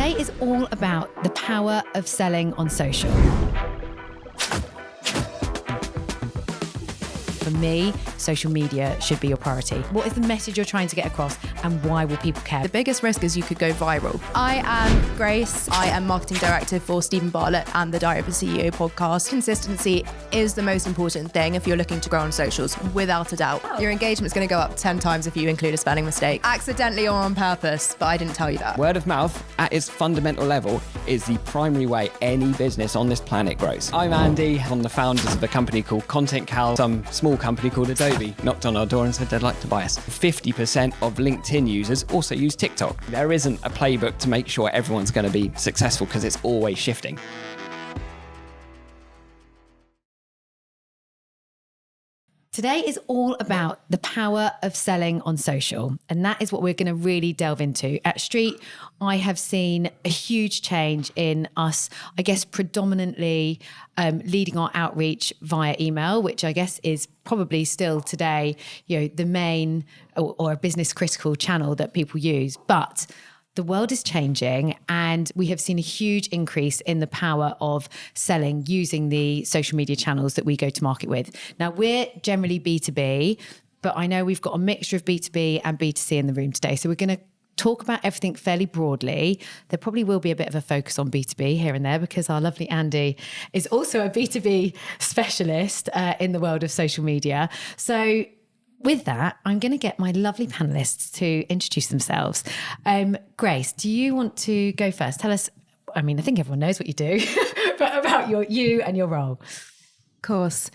Today is all about the power of selling on social. For me, social media should be your priority. What is the message you're trying to get across and why will people care? The biggest risk is you could go viral. I am Grace. I am marketing director for Stephen Bartlett and the Diary of a CEO podcast. Consistency is the most important thing if you're looking to grow on socials, without a doubt. Your engagement's going to go up 10 times if you include a spelling mistake. Accidentally or on purpose, but I didn't tell you that. Word of mouth, at its fundamental level, is the primary way any business on this planet grows. I'm Andy. I'm the founders of a company called Content Cal. Some small company called Adobe knocked on our door and said they'd like to buy us. 50% of LinkedIn users also use TikTok. There isn't a playbook to make sure everyone's going to be successful because it's always shifting. Today is all about the power of selling on social. And that is what we're going to really delve into. At Street, I have seen a huge change in us, I guess, predominantly leading our outreach via email, which I guess is probably still today, the main or a business critical channel that people use. But the world is changing and we have seen a huge increase in the power of selling using the social media channels that we go to market with. Now, we're generally B2B, but I know we've got a mixture of B2B and B2C in the room today. So we're going to talk about everything fairly broadly. There probably will be a bit of a focus on B2B here and there because our lovely Andy is also a B2B specialist in the world of social media. So with that, I'm going to get my lovely panelists to introduce themselves. Grace, do you want to go first? Tell us, I think everyone knows what you do, but about you and your role. Of course.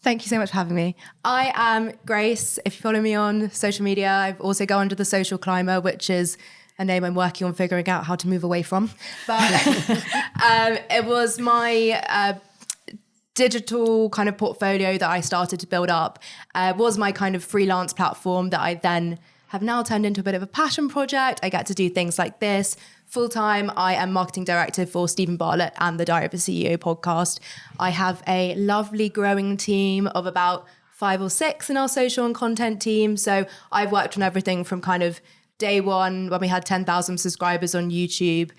Thank you so much for having me. I am Grace. If you follow me on social media, I also go under the Social Climber, which is a name I'm working on figuring out how to move away from. But it was my digital kind of portfolio that I started to build up, was my kind of freelance platform that I then have now turned into a bit of a passion project. I get to do things like this full-time. I am marketing director for Stephen Bartlett and the Diary of a CEO podcast. I have a lovely growing team of about 5 or 6 in our social and content team. So I've worked on everything from kind of day one when we had 10,000 subscribers on YouTube,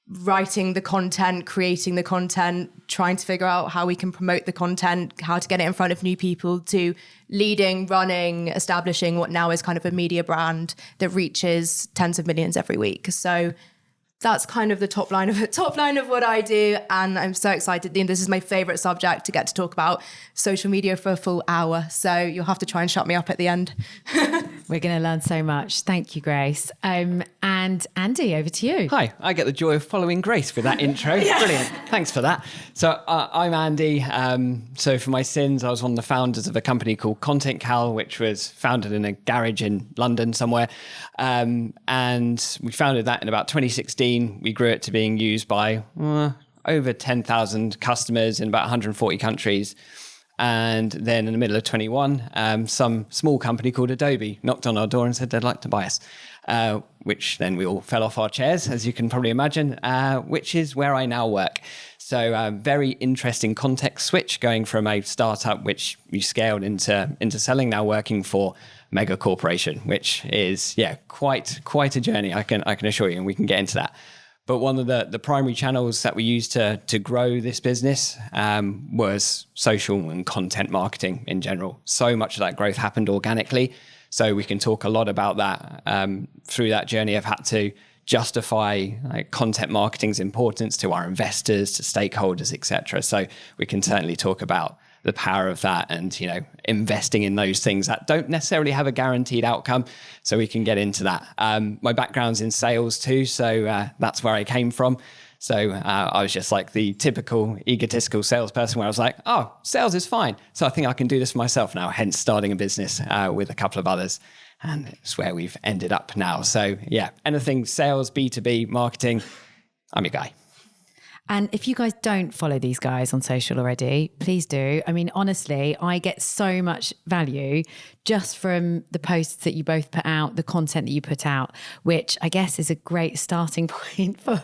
writing the content, creating the content, trying to figure out how we can promote the content, how to get it in front of new people, to leading, running, establishing what now is kind of a media brand that reaches tens of millions every week. So that's kind of the top line of what I do. And I'm so excited. This is my favorite subject to get to talk about social media for a full hour. So you'll have to try and shut me up at the end. We're going to learn so much. Thank you, Grace. And Andy, over to you. Hi, I get the joy of following Grace with that intro. Yeah. Brilliant. Thanks for that. So I'm Andy. So for my sins, I was one of the founders of a company called Content Cal, which was founded in a garage in London somewhere. And we founded that in about 2016. We grew it to being used by over 10,000 customers in about 140 countries. And then in the middle of 21, some small company called Adobe knocked on our door and said they'd like to buy us, which then we all fell off our chairs, as you can probably imagine, which is where I now work. So very interesting context switch, going from a startup, which you scaled into selling, now working for mega corporation, which is, quite a journey, I can assure you, and we can get into that. But one of the primary channels that we used to grow this business was social and content marketing in general. So much of that growth happened organically. So we can talk a lot about that. Through that journey, I've had to justify content marketing's importance to our investors, to stakeholders, etc. So we can certainly talk about the power of that and, investing in those things that don't necessarily have a guaranteed outcome. So we can get into that. My background's in sales too. So that's where I came from. So I was just like the typical egotistical salesperson where I was like, oh, sales is fine. So I think I can do this for myself now, hence starting a business with a couple of others. And it's where we've ended up now. So anything sales, B2B, marketing, I'm your guy. And if you guys don't follow these guys on social already, please do. Honestly, I get so much value just from the posts that you both put out, the content that you put out, which I guess is a great starting point for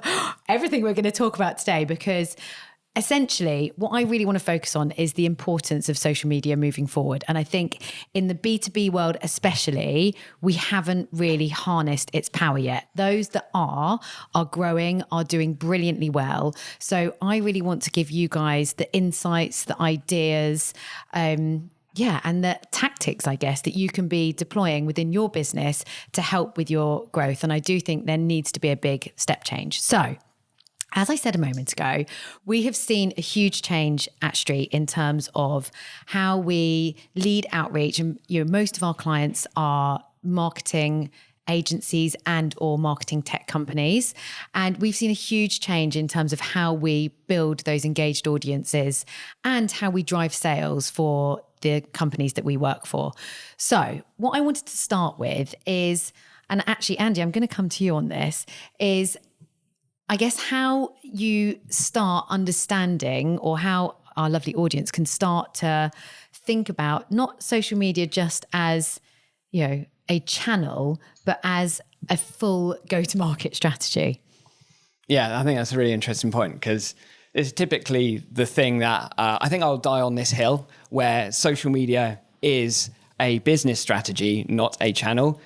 everything we're going to talk about today, because essentially, what I really want to focus on is the importance of social media moving forward. And I think in the B2B world especially, we haven't really harnessed its power yet. Those that are growing, are doing brilliantly well. So I really want to give you guys the insights, the ideas, and the tactics, I guess, that you can be deploying within your business to help with your growth. And I do think there needs to be a big step change. So, as I said a moment ago, we have seen a huge change at Street in terms of how we lead outreach. And most of our clients are marketing agencies and or marketing tech companies. And we've seen a huge change in terms of how we build those engaged audiences and how we drive sales for the companies that we work for. So what I wanted to start with is, and actually, Andy, I'm going to come to you on this, is I guess how you start understanding, or how our lovely audience can start to think about not social media just as, a channel, but as a full go-to-market strategy. Yeah, I think that's a really interesting point, because it's typically the thing that I think I'll die on this hill, where social media is a business strategy, not a channel.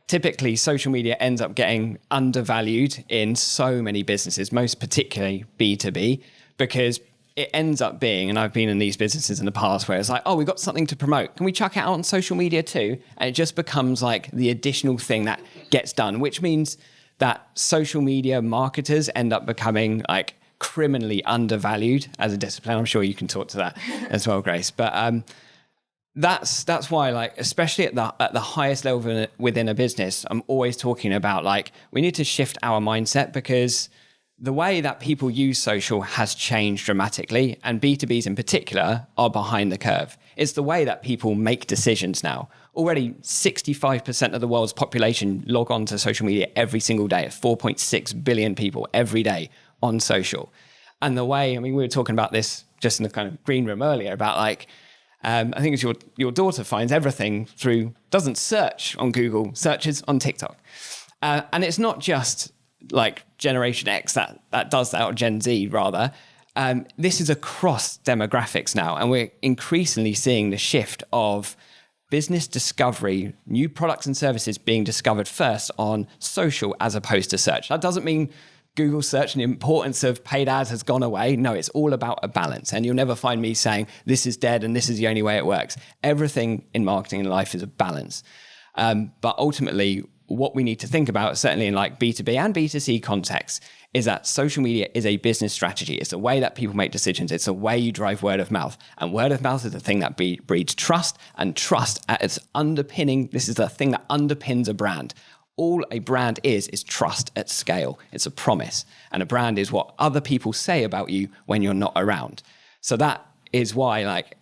Typically, social media ends up getting undervalued in so many businesses, most particularly B2B, because it ends up being, and I've been in these businesses in the past where it's like, oh, we've got something to promote. Can we chuck it out on social media too? And it just becomes like the additional thing that gets done, which means that social media marketers end up becoming like criminally undervalued as a discipline. I'm sure you can talk to that as well, Grace. But that's why, like, especially at the highest level within a business, I'm always talking about like, we need to shift our mindset, because the way that people use social has changed dramatically, and B2Bs in particular are behind the curve. It's the way that people make decisions now. Already 65% of the world's population log on to social media every single day. It's 4.6 billion people every day on social. And the way, we were talking about this just in the kind of green room earlier about like, I think it's your daughter finds everything through, doesn't search on Google, searches on TikTok. And it's not just like Generation X that does that, or Gen Z rather. This is across demographics now, and we're increasingly seeing the shift of business discovery, new products and services being discovered first on social as opposed to search. That doesn't mean Google search and the importance of paid ads has gone away. No, it's all about a balance. And you'll never find me saying this is dead and this is the only way it works. Everything in marketing and life is a balance. But ultimately, what we need to think about, certainly in like B2B and B2C context, is that social media is a business strategy. It's a way that people make decisions. It's a way you drive word of mouth. And word of mouth is the thing that breeds trust, and trust at its underpinning. This is the thing that underpins a brand. All a brand is trust at scale. It's a promise. And a brand is what other people say about you when you're not around. So that is why, like,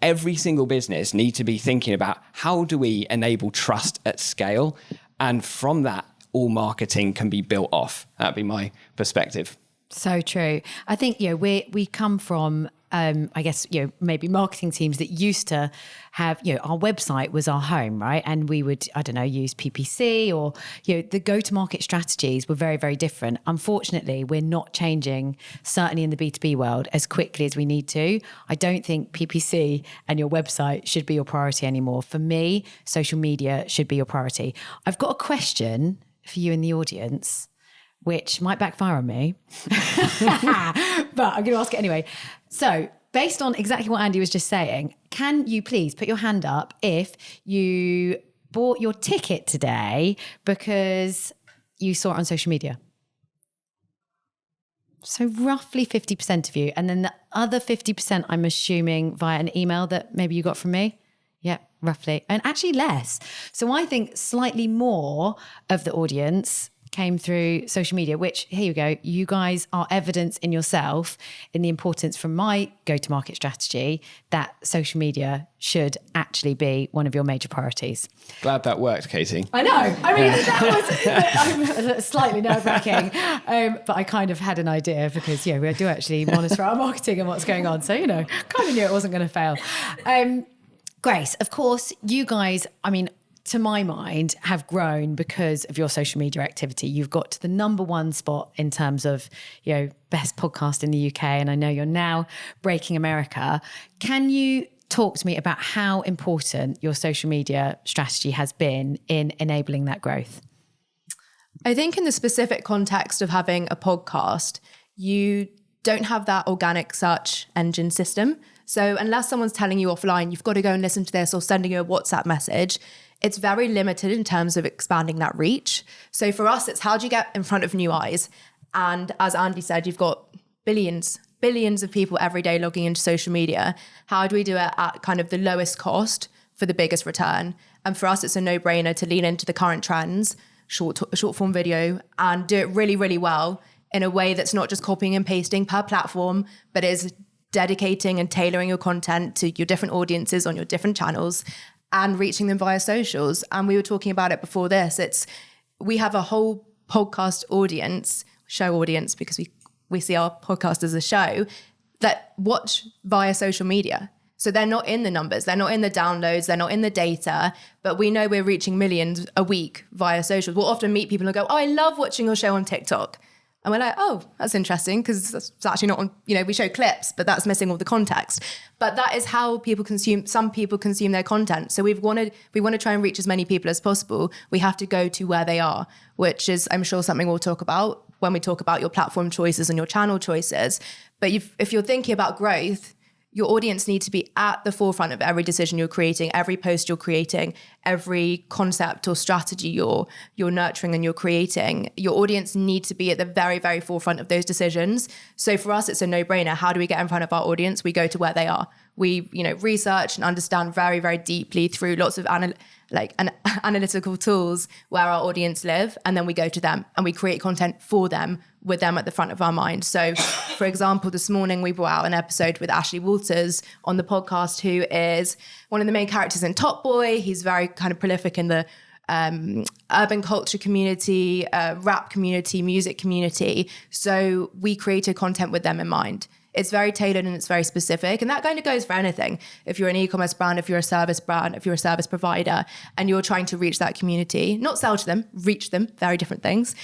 every single business needs to be thinking about, how do we enable trust at scale? And from that, all marketing can be built off. That'd be my perspective. So true. I think, we come from, I guess, maybe marketing teams that used to have, our website was our home, right? And we would, use PPC, or, the go-to-market strategies were very, very different. Unfortunately, we're not changing, certainly in the B2B world, as quickly as we need to. I don't think PPC and your website should be your priority anymore. For me, social media should be your priority. I've got a question for you in the audience, which might backfire on me, but I'm going to ask it anyway. So based on exactly what Andy was just saying, can you please put your hand up if you bought your ticket today because you saw it on social media? So roughly 50% of you. And then the other 50%, I'm assuming via an email that maybe you got from me. Yeah, roughly. And actually less. So I think slightly more of the audience came through social media, which, here you go, you guys are evidence in yourself in the importance from my go-to-market strategy that social media should actually be one of your major priorities. Glad that worked, Katie. I know. That was slightly nerve-wracking, but I kind of had an idea, because, we do actually monitor our marketing and what's going on. So, kind of knew it wasn't going to fail. Grace, of course, you guys, to my mind, have grown because of your social media activity. You've got to the number one spot in terms of, best podcast in the UK. And I know you're now breaking America. Can you talk to me about how important your social media strategy has been in enabling that growth? I think in the specific context of having a podcast, you don't have that organic search engine system. So unless someone's telling you offline, you've got to go and listen to this or sending you a WhatsApp message, it's very limited in terms of expanding that reach. So for us, it's how do you get in front of new eyes? And as Andy said, you've got billions of people every day logging into social media. How do we do it at kind of the lowest cost for the biggest return? And for us, it's a no-brainer to lean into the current trends, short form video, and do it really, really well in a way that's not just copying and pasting per platform, but is dedicating and tailoring your content to your different audiences on your different channels and reaching them via socials. And we were talking about it before this. We have a whole podcast show audience, because we see our podcast as a show, that watch via social media. So they're not in the numbers, they're not in the downloads, they're not in the data, but we know we're reaching millions a week via socials. We'll often meet people and go, oh, I love watching your show on TikTok. And we're like, oh, that's interesting, because it's actually not on, we show clips, but that's missing all the context. But that is how some people consume their content. So we want to try and reach as many people as possible. We have to go to where they are, which is, I'm sure, something we'll talk about when we talk about your platform choices and your channel choices. But if you're thinking about growth, your audience needs to be at the forefront of every decision you're creating, every post you're creating, every concept or strategy you're nurturing and you're creating. Your audience needs to be at the very, very forefront of those decisions. So for us, it's a no-brainer. How do we get in front of our audience? We go to where they are. We, research and understand very, very deeply through lots of analytical tools where our audience live, and then we go to them and we create content for them with them at the front of our mind. So, for example, this morning we brought out an episode with Ashley Walters on the podcast, who is one of the main characters in Top Boy. He's very kind of prolific in the urban culture community, rap community, music community. So we created content with them in mind. It's very tailored and it's very specific. And that kind of goes for anything. If you're an e-commerce brand, if you're a service brand, if you're a service provider, and you're trying to reach that community, not sell to them, reach them, very different things,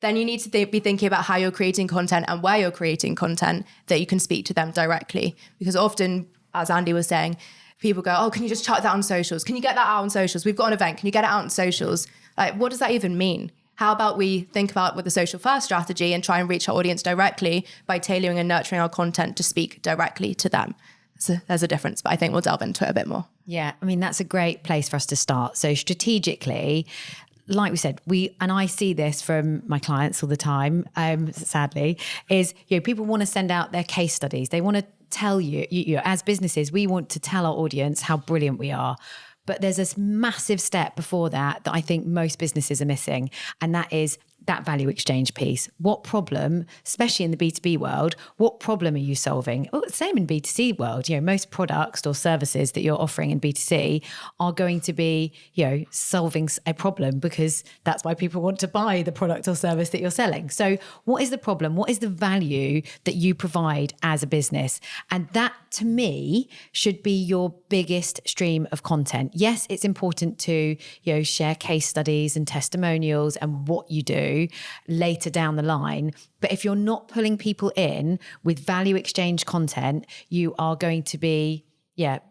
then you need to be thinking about how you're creating content and where you're creating content that you can speak to them directly. Because often, as Andy was saying, people go, oh, can you just chuck that on socials? Can you get that out on socials? We've got an event. Can you get it out on socials? Like, what does that even mean? How about we think about with the social first strategy and try and reach our audience directly by tailoring and nurturing our content to speak directly to them? So there's a difference, but I think we'll delve into it a bit more. Yeah, I mean, that's a great place for us to start. So strategically, like we said, and I see this from my clients all the time, sadly, is, people want to send out their case studies. They want to tell you, as businesses, we want to tell our audience how brilliant we are. But there's this massive step before that I think most businesses are missing. And that is that value exchange piece. What problem, especially in the B2B world, what problem are you solving? Well, same in B2C world. Most products or services that you're offering in B2C are going to be, solving a problem, because that's why people want to buy the product or service that you're selling. So what is the problem? What is the value that you provide as a business? And that, to me, should be your biggest stream of content. Yes, it's important to, share case studies and testimonials and what you do later down the line. But if you're not pulling people in with value exchange content, you are going to be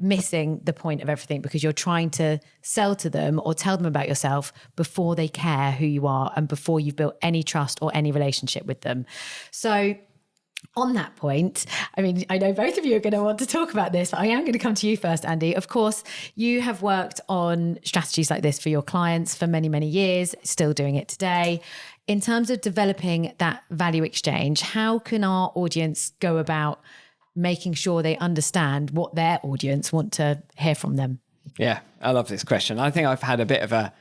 missing the point of everything, because you're trying to sell to them or tell them about yourself before they care who you are and before you've built any trust or any relationship with them. So on that point, I mean, I know both of you are going to want to talk about this, but I am going to come to you first, Andy. Of course, you have worked on strategies like this for your clients for many, many years, still doing it today. In terms of developing that value exchange, how can our audience go about making sure they understand what their audience want to hear from them? Yeah, I love this question. I think I've had a bit of a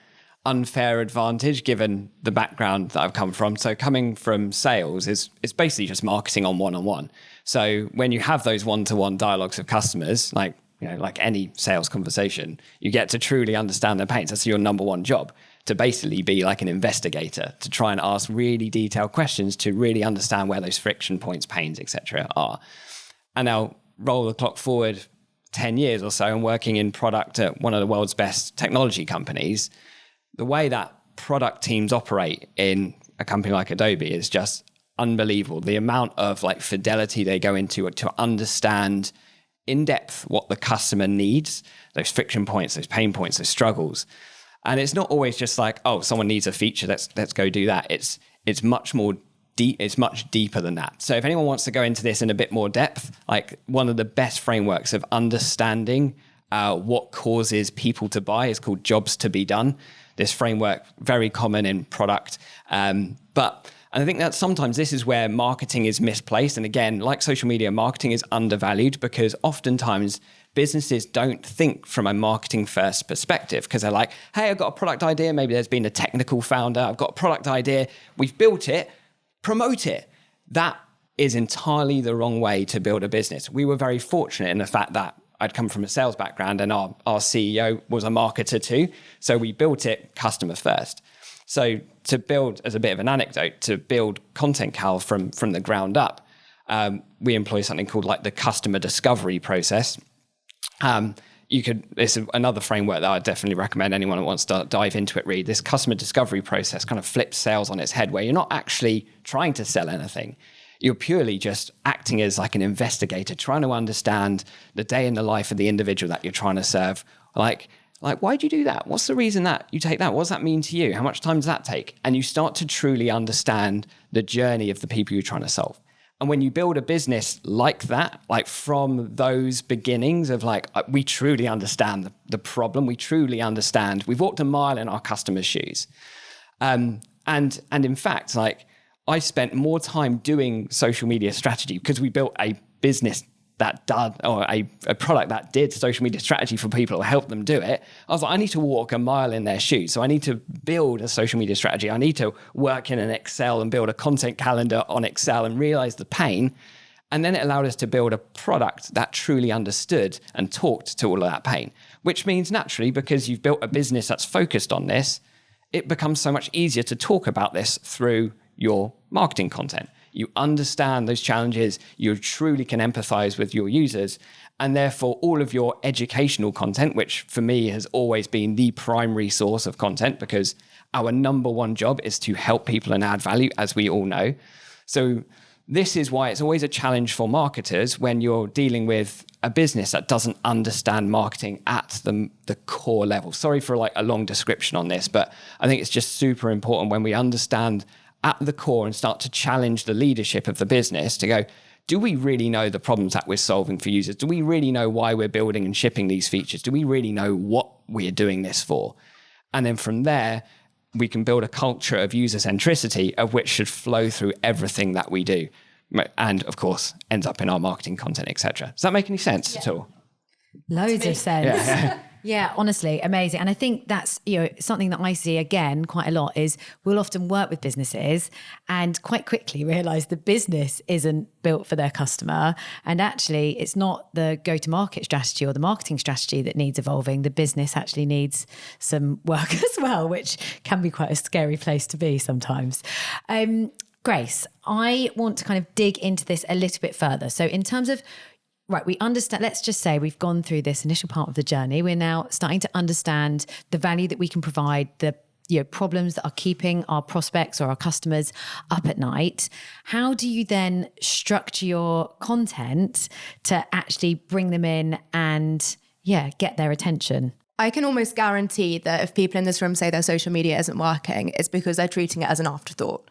unfair advantage given the background that I've come from. So coming from sales is basically just marketing on one-on-one. So when you have those one-to-one dialogues with customers, like any sales conversation, you get to truly understand their pains. That's your number one job, to basically be like an investigator, to try and ask really detailed questions to really understand where those friction points, pains, etc. are. And now roll the clock forward 10 years or so and working in product at one of the world's best technology companies, the way that product teams operate in a company like Adobe is just unbelievable. The amount of like fidelity they go into to understand in depth what the customer needs, those friction points, those pain points, those struggles. And it's not always just like, oh, someone needs a feature, let's go do that. It's much more deep. It's much deeper than that. So if anyone wants to go into this in a bit more depth, like one of the best frameworks of understanding what causes people to buy is called jobs to be done. This framework, very common in product. But I think that sometimes this is where marketing is misplaced. And again, like social media, marketing is undervalued because oftentimes businesses don't think from a marketing first perspective because they're like, hey, I've got a product idea. Maybe there's been a technical founder. I've got a product idea. We've built it. Promote it. That is entirely the wrong way to build a business. We were very fortunate in the fact that I'd come from a sales background and our CEO was a marketer too. So we built it customer first. So to build, as a bit of an anecdote, to build Content Cal from the ground up, we employ something called like the customer discovery process. This is another framework that I definitely recommend anyone who wants to dive into it read. This customer discovery process kind of flips sales on its head where you're not actually trying to sell anything. You're purely just acting as like an investigator, trying to understand the day in the life of the individual that you're trying to serve. Like, why'd you do that? What's the reason that you take that? What does that mean to you? How much time does that take? And you start to truly understand the journey of the people you're trying to solve. And when you build a business like that, like from those beginnings of like, we truly understand the problem, we truly understand, we've walked a mile in our customers' shoes. And in fact, like I spent more time doing social media strategy because we built a business that did, or a product that did social media strategy for people or help them do it. I was like, I need to walk a mile in their shoes. So I need to build a social media strategy. I need to work in an Excel and build a content calendar on Excel and realize the pain. And then it allowed us to build a product that truly understood and talked to all of that pain, which means naturally, because you've built a business that's focused on this, it becomes so much easier to talk about this through your marketing content. You understand those challenges, you truly can empathize with your users, and therefore all of your educational content, which for me has always been the primary source of content because our number one job is to help people and add value, as we all know. So this is why it's always a challenge for marketers when you're dealing with a business that doesn't understand marketing at the core level. Sorry for like a long description on this, but I think it's just super important when we understand at the core and start to challenge the leadership of the business to go, do we really know the problems that we're solving for users? Do we really know why we're building and shipping these features? Do we really know what we're doing this for? And then from there, we can build a culture of user centricity of which should flow through everything that we do. And of course, ends up in our marketing content, etc. Does that make any sense at all? Loads of sense. Yeah. Yeah, honestly, amazing. And I think that's, something that I see again quite a lot is we'll often work with businesses and quite quickly realize the business isn't built for their customer. And actually it's not the go-to-market strategy or the marketing strategy that needs evolving. The business actually needs some work as well, which can be quite a scary place to be sometimes. Grace, I want to kind of dig into this a little bit further. So in terms of right, we understand, let's just say we've gone through this initial part of the journey. We're now starting to understand the value that we can provide, the problems that are keeping our prospects or our customers up at night. How do you then structure your content to actually bring them in and get their attention? I can almost guarantee that if people in this room say their social media isn't working, it's because they're treating it as an afterthought.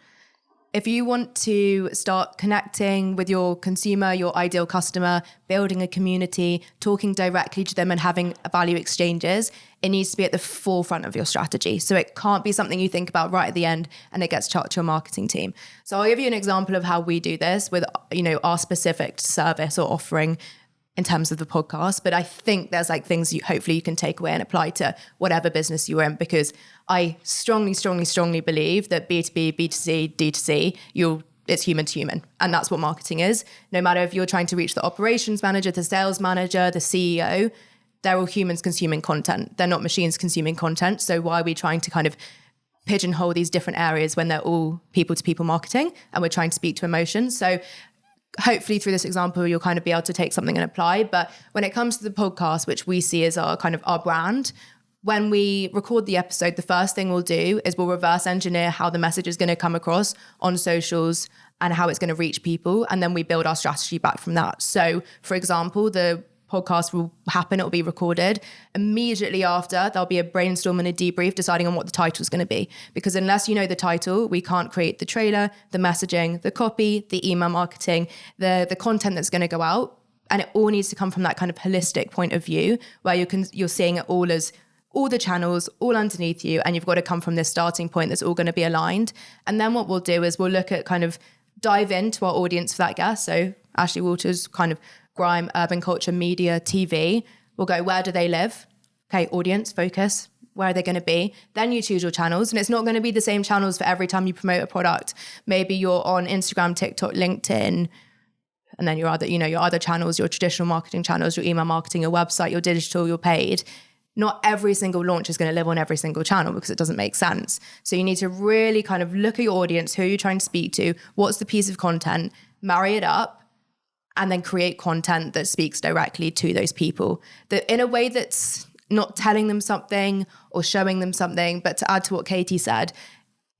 If you want to start connecting with your consumer, your ideal customer, building a community, talking directly to them and having value exchanges, it needs to be at the forefront of your strategy. So it can't be something you think about right at the end and it gets chucked to your marketing team. So I'll give you an example of how we do this with, our specific service or offering in terms of the podcast. But I think there's like things hopefully you can take away and apply to whatever business you're in, because I strongly, strongly, strongly believe that B2B, B2C, D2C, it's human to human. And that's what marketing is. No matter if you're trying to reach the operations manager, the sales manager, the CEO, they're all humans consuming content. They're not machines consuming content. So why are we trying to kind of pigeonhole these different areas when they're all people to people marketing and we're trying to speak to emotions? So hopefully through this example, you'll kind of be able to take something and apply. But when it comes to the podcast, which we see as our kind of our brand, when we record the episode, the first thing we'll do is we'll reverse engineer how the message is going to come across on socials and how it's going to reach people. And then we build our strategy back from that. So for example, the podcast will happen, it'll be recorded. Immediately after, there'll be a brainstorm and a debrief deciding on what the title is going to be. Because unless you know the title, we can't create the trailer, the messaging, the copy, the email marketing, the content that's going to go out. And it all needs to come from that kind of holistic point of view where you're seeing it all as all the channels all underneath you, and you've got to come from this starting point that's all going to be aligned. And then what we'll do is we'll look at kind of dive into our audience for that guest. So Ashley Walters, kind of grime, urban culture, media, TV. We'll go, where do they live? Okay, audience, focus. Where are they going to be? Then you choose your channels, and it's not going to be the same channels for every time you promote a product. Maybe you're on Instagram, TikTok, LinkedIn, and then your other channels, your traditional marketing channels, your email marketing, your website, your digital, your paid. Not every single launch is going to live on every single channel because it doesn't make sense. So you need to really kind of look at your audience, who you're trying to speak to, what's the piece of content, marry it up, and then create content that speaks directly to those people. That in a way that's not telling them something or showing them something, but to add to what Katie said,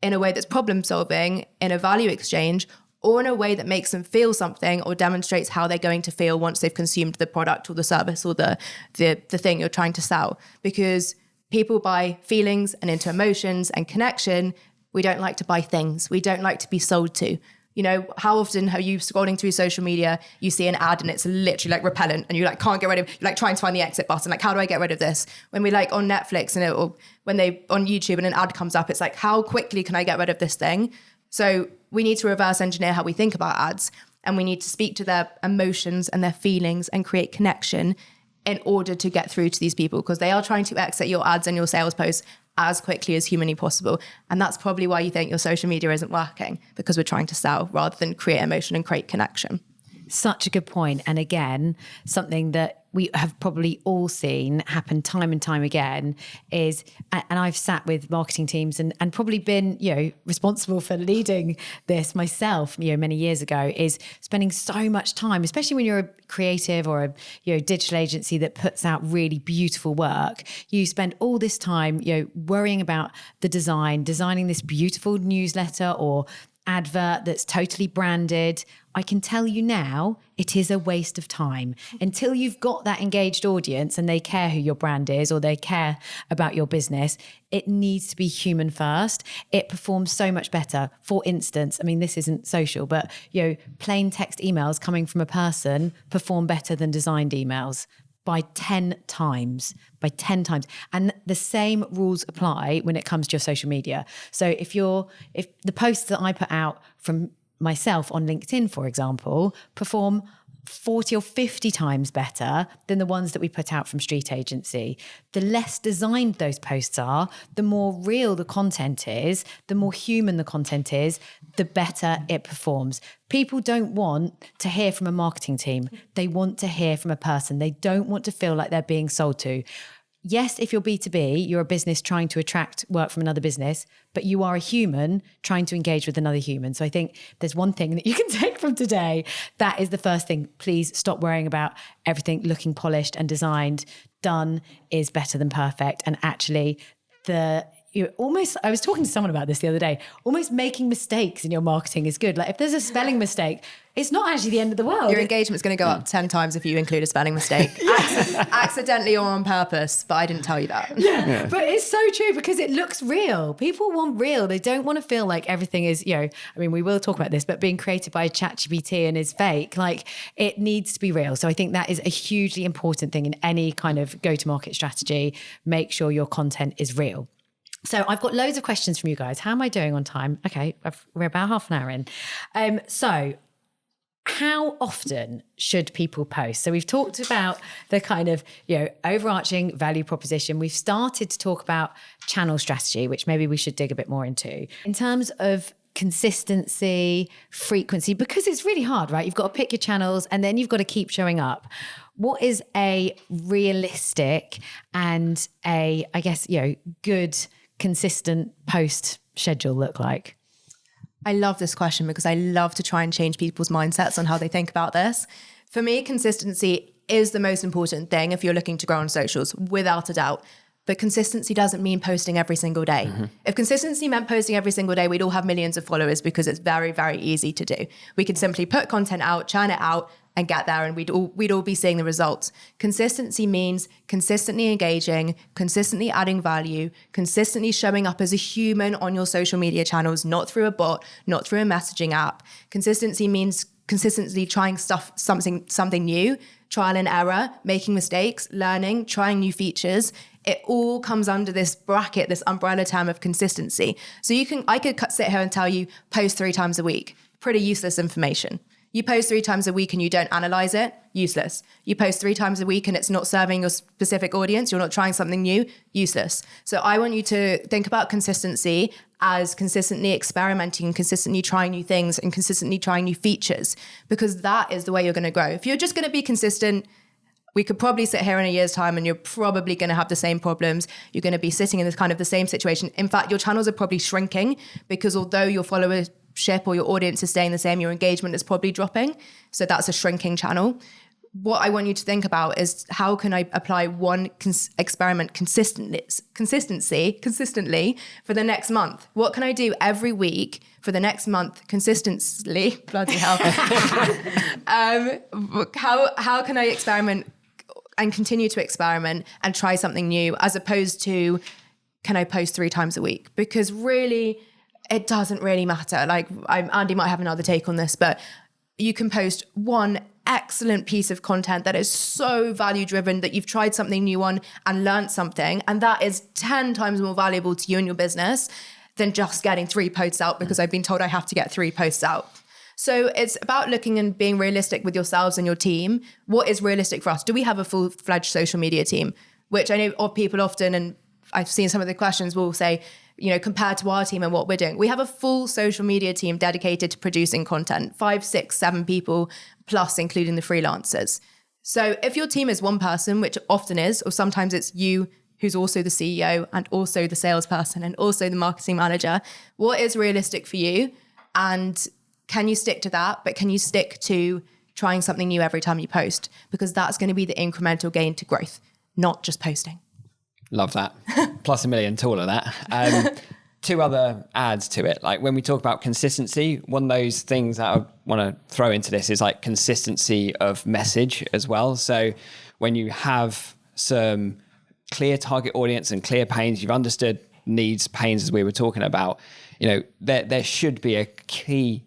in a way that's problem solving, in a value exchange, or in a way that makes them feel something or demonstrates how they're going to feel once they've consumed the product or the service or the thing you're trying to sell. Because people buy feelings and into emotions and connection. We don't like to buy things. We don't like to be sold to. You know, how often are you scrolling through social media, you see an ad and it's literally like repellent and you like can't get rid of, you're like trying to find the exit button. Like, how do I get rid of this? When we like on Netflix and or when they on YouTube and an ad comes up, it's like, how quickly can I get rid of this thing? So we need to reverse engineer how we think about ads, and we need to speak to their emotions and their feelings and create connection in order to get through to these people, because they are trying to exit your ads and your sales posts as quickly as humanly possible. And that's probably why you think your social media isn't working, because we're trying to sell rather than create emotion and create connection. Such a good point. And again, something that we have probably all seen happen time and time again is, and I've sat with marketing teams and probably been, responsible for leading this myself, many years ago, is spending so much time, especially when you're a creative or a, digital agency that puts out really beautiful work. You spend all this time, worrying about the designing this beautiful newsletter or advert that's totally branded. I can tell you now, it is a waste of time until you've got that engaged audience and they care who your brand is or they care about your business. It needs to be human first. It performs so much better. For instance, I mean, this isn't social, but plain text emails coming from a person perform better than designed emails by 10 times. And the same rules apply when it comes to your social media. So if the posts that I put out from myself on LinkedIn, for example, perform 40 or 50 times better than the ones that we put out from Street Agency. The less designed those posts are, the more real the content is, the more human the content is, the better it performs. People don't want to hear from a marketing team. They want to hear from a person. They don't want to feel like they're being sold to. Yes, if you're B2B, you're a business trying to attract work from another business, but you are a human trying to engage with another human. So I think there's one thing that you can take from today. That is the first thing. Please stop worrying about everything looking polished and designed. Done is better than perfect. And actually, I was talking to someone about this the other day, almost making mistakes in your marketing is good. Like if there's a spelling mistake, it's not actually the end of the world. Your engagement's going to go up 10 times if you include a spelling mistake. Accidentally or on purpose, but I didn't tell you that. Yeah. But it's so true because it looks real. People want real. They don't want to feel like everything is, we will talk about this, but being created by ChatGPT and is fake. Like it needs to be real. So I think that is a hugely important thing in any kind of go-to-market strategy. Make sure your content is real. So I've got loads of questions from you guys. How am I doing on time? Okay, we're about half an hour in. So how often should people post? So we've talked about the kind of, overarching value proposition. We've started to talk about channel strategy, which maybe we should dig a bit more into. In terms of consistency, frequency, because it's really hard, right? You've got to pick your channels and then you've got to keep showing up. What is a realistic and good consistent post schedule look like? I love this question because I love to try and change people's mindsets on how they think about this. For me, consistency is the most important thing if you're looking to grow on socials, without a doubt. But consistency doesn't mean posting every single day. Mm-hmm. If consistency meant posting every single day, we'd all have millions of followers because it's very, very easy to do. We could simply put content out, churn it out, and get there, and we'd all be seeing the results. Consistency means consistently engaging, consistently adding value, consistently showing up as a human on your social media channels, not through a bot, not through a messaging app. Consistency means consistently trying something new, trial and error, making mistakes, learning, trying new features. It all comes under this bracket, this umbrella term of consistency. So I could sit here and tell you, post 3 times a week. Pretty useless information. You post 3 times a week and you don't analyze it, useless. You post 3 times a week and it's not serving your specific audience, you're not trying something new, useless. So I want you to think about consistency as consistently experimenting, consistently trying new things and consistently trying new features, because that is the way you're going to grow. If you're just going to be consistent, we could probably sit here in a year's time and you're probably going to have the same problems. You're going to be sitting in this kind of the same situation. In fact, your channels are probably shrinking because although your followers or your audience is staying the same, your engagement is probably dropping. So that's a shrinking channel. What I want you to think about is how can I apply one experiment consistently for the next month? What can I do every week for the next month consistently? Bloody hell. How can I experiment and continue to experiment and try something new, as opposed to, can I post 3 times a week? Because really, it doesn't really matter. Like, Andy might have another take on this, but you can post one excellent piece of content that is so value driven that you've tried something new on and learned something, and that is 10 times more valuable to you and your business than just getting 3 posts out because I've been told I have to get 3 posts out. So it's about looking and being realistic with yourselves and your team. What is realistic for us? Do we have a full-fledged social media team? Which I know people often, and I've seen some of the questions, will say, compared to our team and what we're doing. We have a full social media team dedicated to producing content, 5, 6, 7 people, plus including the freelancers. So if your team is one person, which often is, or sometimes it's you who's also the CEO and also the salesperson and also the marketing manager, what is realistic for you? And can you stick to that? But can you stick to trying something new every time you post? Because that's going to be the incremental gain to growth, not just posting. Love that. Plus $1 million to all of that. 2 other adds to it. Like when we talk about consistency, one of those things that I want to throw into this is like consistency of message as well. So when you have some clear target audience and clear pains, you've understood needs, pains, as we were talking about, there should be a key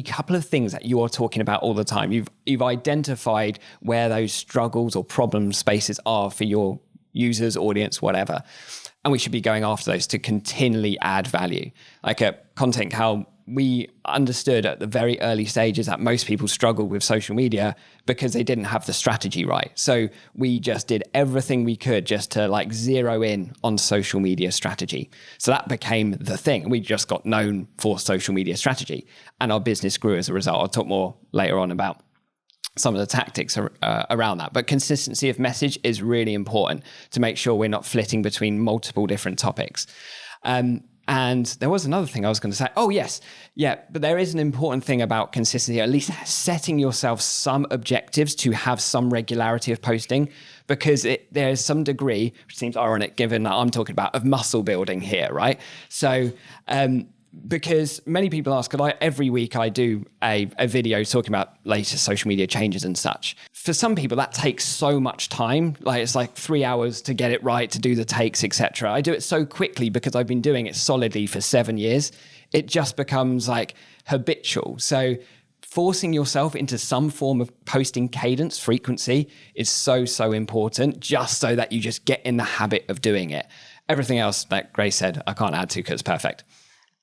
couple of things that you are talking about all the time. You've identified where those struggles or problem spaces are for your users, audience, whatever. And we should be going after those to continually add value. Like at Content Cal, we understood at the very early stages that most people struggled with social media because they didn't have the strategy right. So we just did everything we could just to like zero in on social media strategy. So that became the thing. We just got known for social media strategy and our business grew as a result. I'll talk more later on about some of the tactics around that. But consistency of message is really important to make sure we're not flitting between multiple different topics. And there was another thing I was going to say. Oh, yes. Yeah. But there is an important thing about consistency, at least setting yourself some objectives to have some regularity of posting, because there's some degree, which seems ironic given that I'm talking about, of muscle building here, right? So, because many people ask, every week I do a video talking about latest social media changes and such. For some people, that takes so much time. Like it's like 3 hours to get it right, to do the takes, etc. I do it so quickly because I've been doing it solidly for 7 years. It just becomes like habitual. So forcing yourself into some form of posting cadence, frequency is so, so important, just so that you just get in the habit of doing it. Everything else, like Grace said, I can't add to because it's perfect.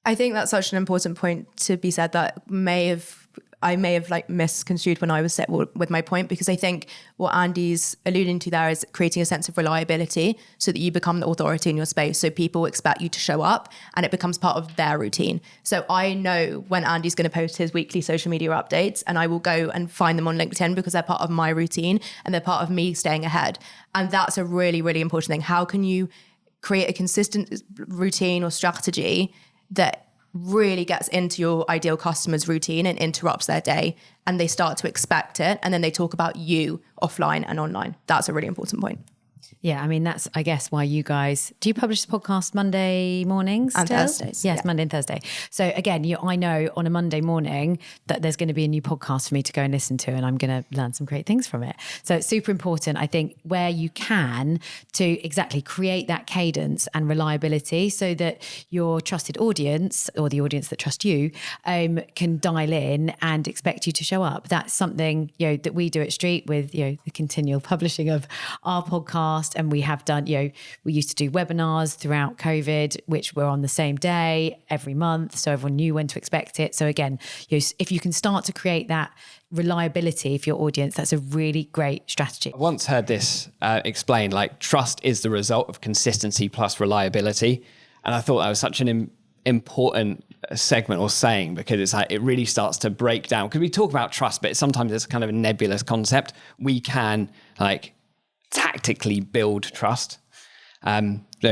I think that's such an important point to be said that I may have like misconstrued when I was set with my point, because I think what Andy's alluding to there is creating a sense of reliability so that you become the authority in your space. So people expect you to show up and it becomes part of their routine. So I know when Andy's going to post his weekly social media updates, and I will go and find them on LinkedIn because they're part of my routine and they're part of me staying ahead. And that's a really, really important thing. How can you create a consistent routine or strategy that really gets into your ideal customer's routine and interrupts their day, and they start to expect it, and then they talk about you offline and online. That's a really important point. Yeah, I mean, that's, I guess, why you guys, do you publish the podcast Monday mornings? And still? Thursdays. Yes, yeah. Monday and Thursday. So again, I know on a Monday morning that there's going to be a new podcast for me to go and listen to, and I'm going to learn some great things from it. So it's super important, I think, where you can, to exactly create that cadence and reliability so that your trusted audience, or the audience that trust you, can dial in and expect you to show up. That's something, that we do at Street with, the continual publishing of our podcast. And we have done, we used to do webinars throughout COVID, which were on the same day every month. So everyone knew when to expect it. So again, if you can start to create that reliability for your audience, that's a really great strategy. I once heard this explained, like, trust is the result of consistency plus reliability. And I thought that was such an important segment or saying, because it's like, it really starts to break down, because we talk about trust, but sometimes it's kind of a nebulous concept. We can tactically build trust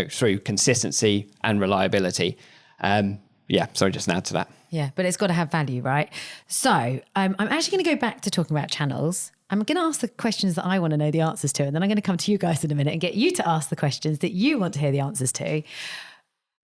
through consistency and reliability. Sorry, just an add to that. Yeah, but it's got to have value, right? So I'm actually going to go back to talking about channels. I'm going to ask the questions that I want to know the answers to, and then I'm going to come to you guys in a minute and get you to ask the questions that you want to hear the answers to.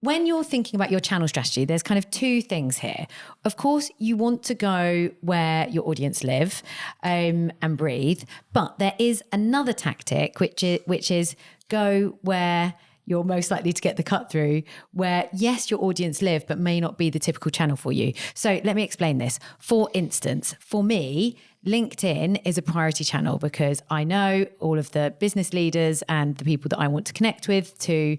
When you're thinking about your channel strategy, there's kind of two things here. Of course, you want to go where your audience live and breathe, but there is another tactic, which is go where you're most likely to get the cut through, where, yes, your audience live, but may not be the typical channel for you. So let me explain this. For instance, for me, LinkedIn is a priority channel because I know all of the business leaders and the people that I want to connect with to,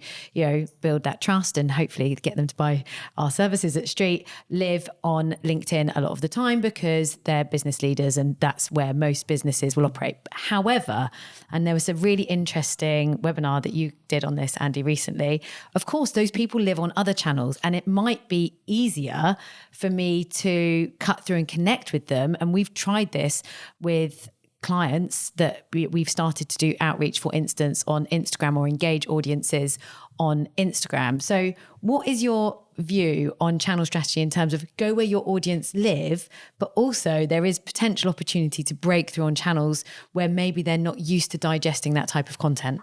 build that trust and hopefully get them to buy our services at Street, live on LinkedIn a lot of the time because they're business leaders and that's where most businesses will operate. However, and there was a really interesting webinar that you did on this, Andy, recently. Of course, those people live on other channels, and it might be easier for me to cut through and connect with them. And we've tried this with clients that we've started to do outreach, for instance, on Instagram, or engage audiences on Instagram. So what is your view on channel strategy in terms of go where your audience live, but also there is potential opportunity to break through on channels where maybe they're not used to digesting that type of content?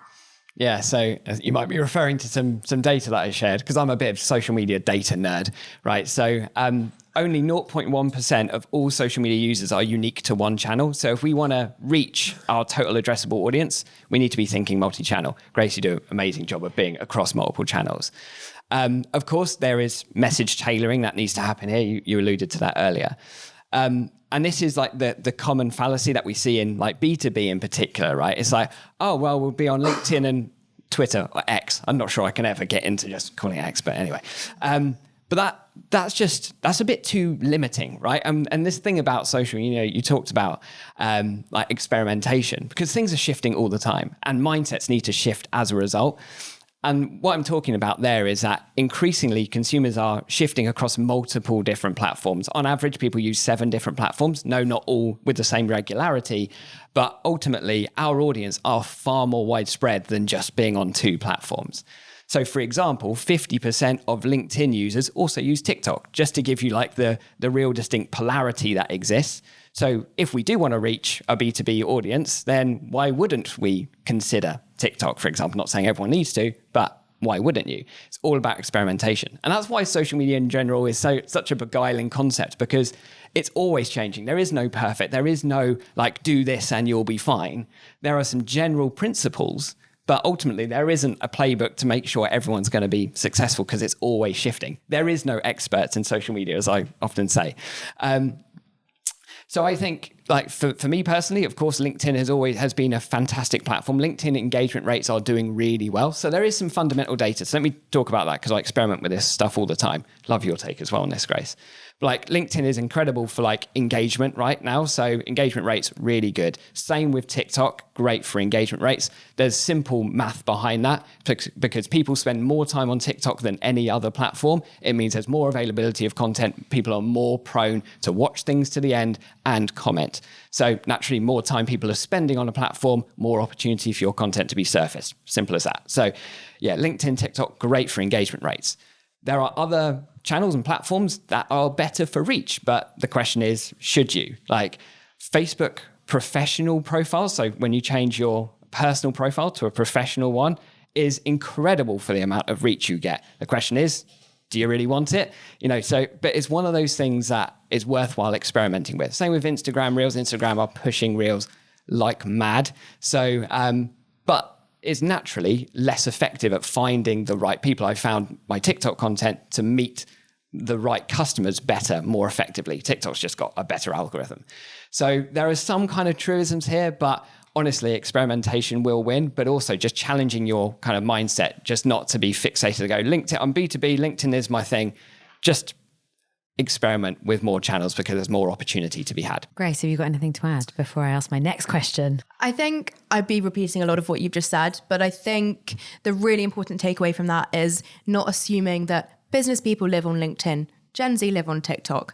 Yeah, so you might be referring to some data that I shared, because I'm a bit of social media data nerd, right? So only 0.1% of all social media users are unique to one channel. So if we want to reach our total addressable audience, we need to be thinking multi-channel. Grace, you do an amazing job of being across multiple channels. Of course, there is message tailoring that needs to happen here. You alluded to that earlier. And this is like the common fallacy that we see in like B2B in particular, right? It's like, oh, well, we'll be on LinkedIn and Twitter or X. I'm not sure I can ever get into just calling it X, but anyway. But that's a bit too limiting, right? And this thing about social, you talked about like experimentation, because things are shifting all the time and mindsets need to shift as a result. And what I'm talking about there is that increasingly consumers are shifting across multiple different platforms. On average, people use 7 different platforms. No, not all with the same regularity, but ultimately our audience are far more widespread than just being on 2 platforms. So for example, 50% of LinkedIn users also use TikTok, just to give you like the real distinct polarity that exists. So if we do want to reach a B2B audience, then why wouldn't we consider TikTok, for example? Not saying everyone needs to, but why wouldn't you? It's all about experimentation. And that's why social media in general is such a beguiling concept, because it's always changing. There is no perfect. There is no like, do this and you'll be fine. There are some general principles, but ultimately there isn't a playbook to make sure everyone's going to be successful, because it's always shifting. There is no experts in social media, as I often say. So I think, like for me personally, of course, LinkedIn has been a fantastic platform. LinkedIn engagement rates are doing really well. So there is some fundamental data. So let me talk about that, because I experiment with this stuff all the time. Love your take as well on this, Grace. But like LinkedIn is incredible for like engagement right now. So engagement rates really good. Same with TikTok, great for engagement rates. There's simple math behind that, because people spend more time on TikTok than any other platform. It means there's more availability of content. People are more prone to watch things to the end and comment. So naturally, more time people are spending on a platform, more opportunity for your content to be surfaced. Simple as that. So yeah, LinkedIn, TikTok, great for engagement rates. There are other channels and platforms that are better for reach. But the question is, should you? Like Facebook professional profiles, so when you change your personal profile to a professional one, is incredible for the amount of reach you get. The question is, do you really want it? But it's one of those things that is worthwhile experimenting with. Same with Instagram Reels. Instagram are pushing Reels like mad. So, but it's naturally less effective at finding the right people. I found my TikTok content to meet the right customers better, more effectively. TikTok's just got a better algorithm. So there are some kind of truisms here, but honestly, experimentation will win, but also just challenging your kind of mindset, just not to be fixated to go, LinkedIn, I'm B2B, LinkedIn is my thing. Just experiment with more channels because there's more opportunity to be had. Grace, have you got anything to add before I ask my next question? I think I'd be repeating a lot of what you've just said, but I think the really important takeaway from that is not assuming that business people live on LinkedIn, Gen Z live on TikTok,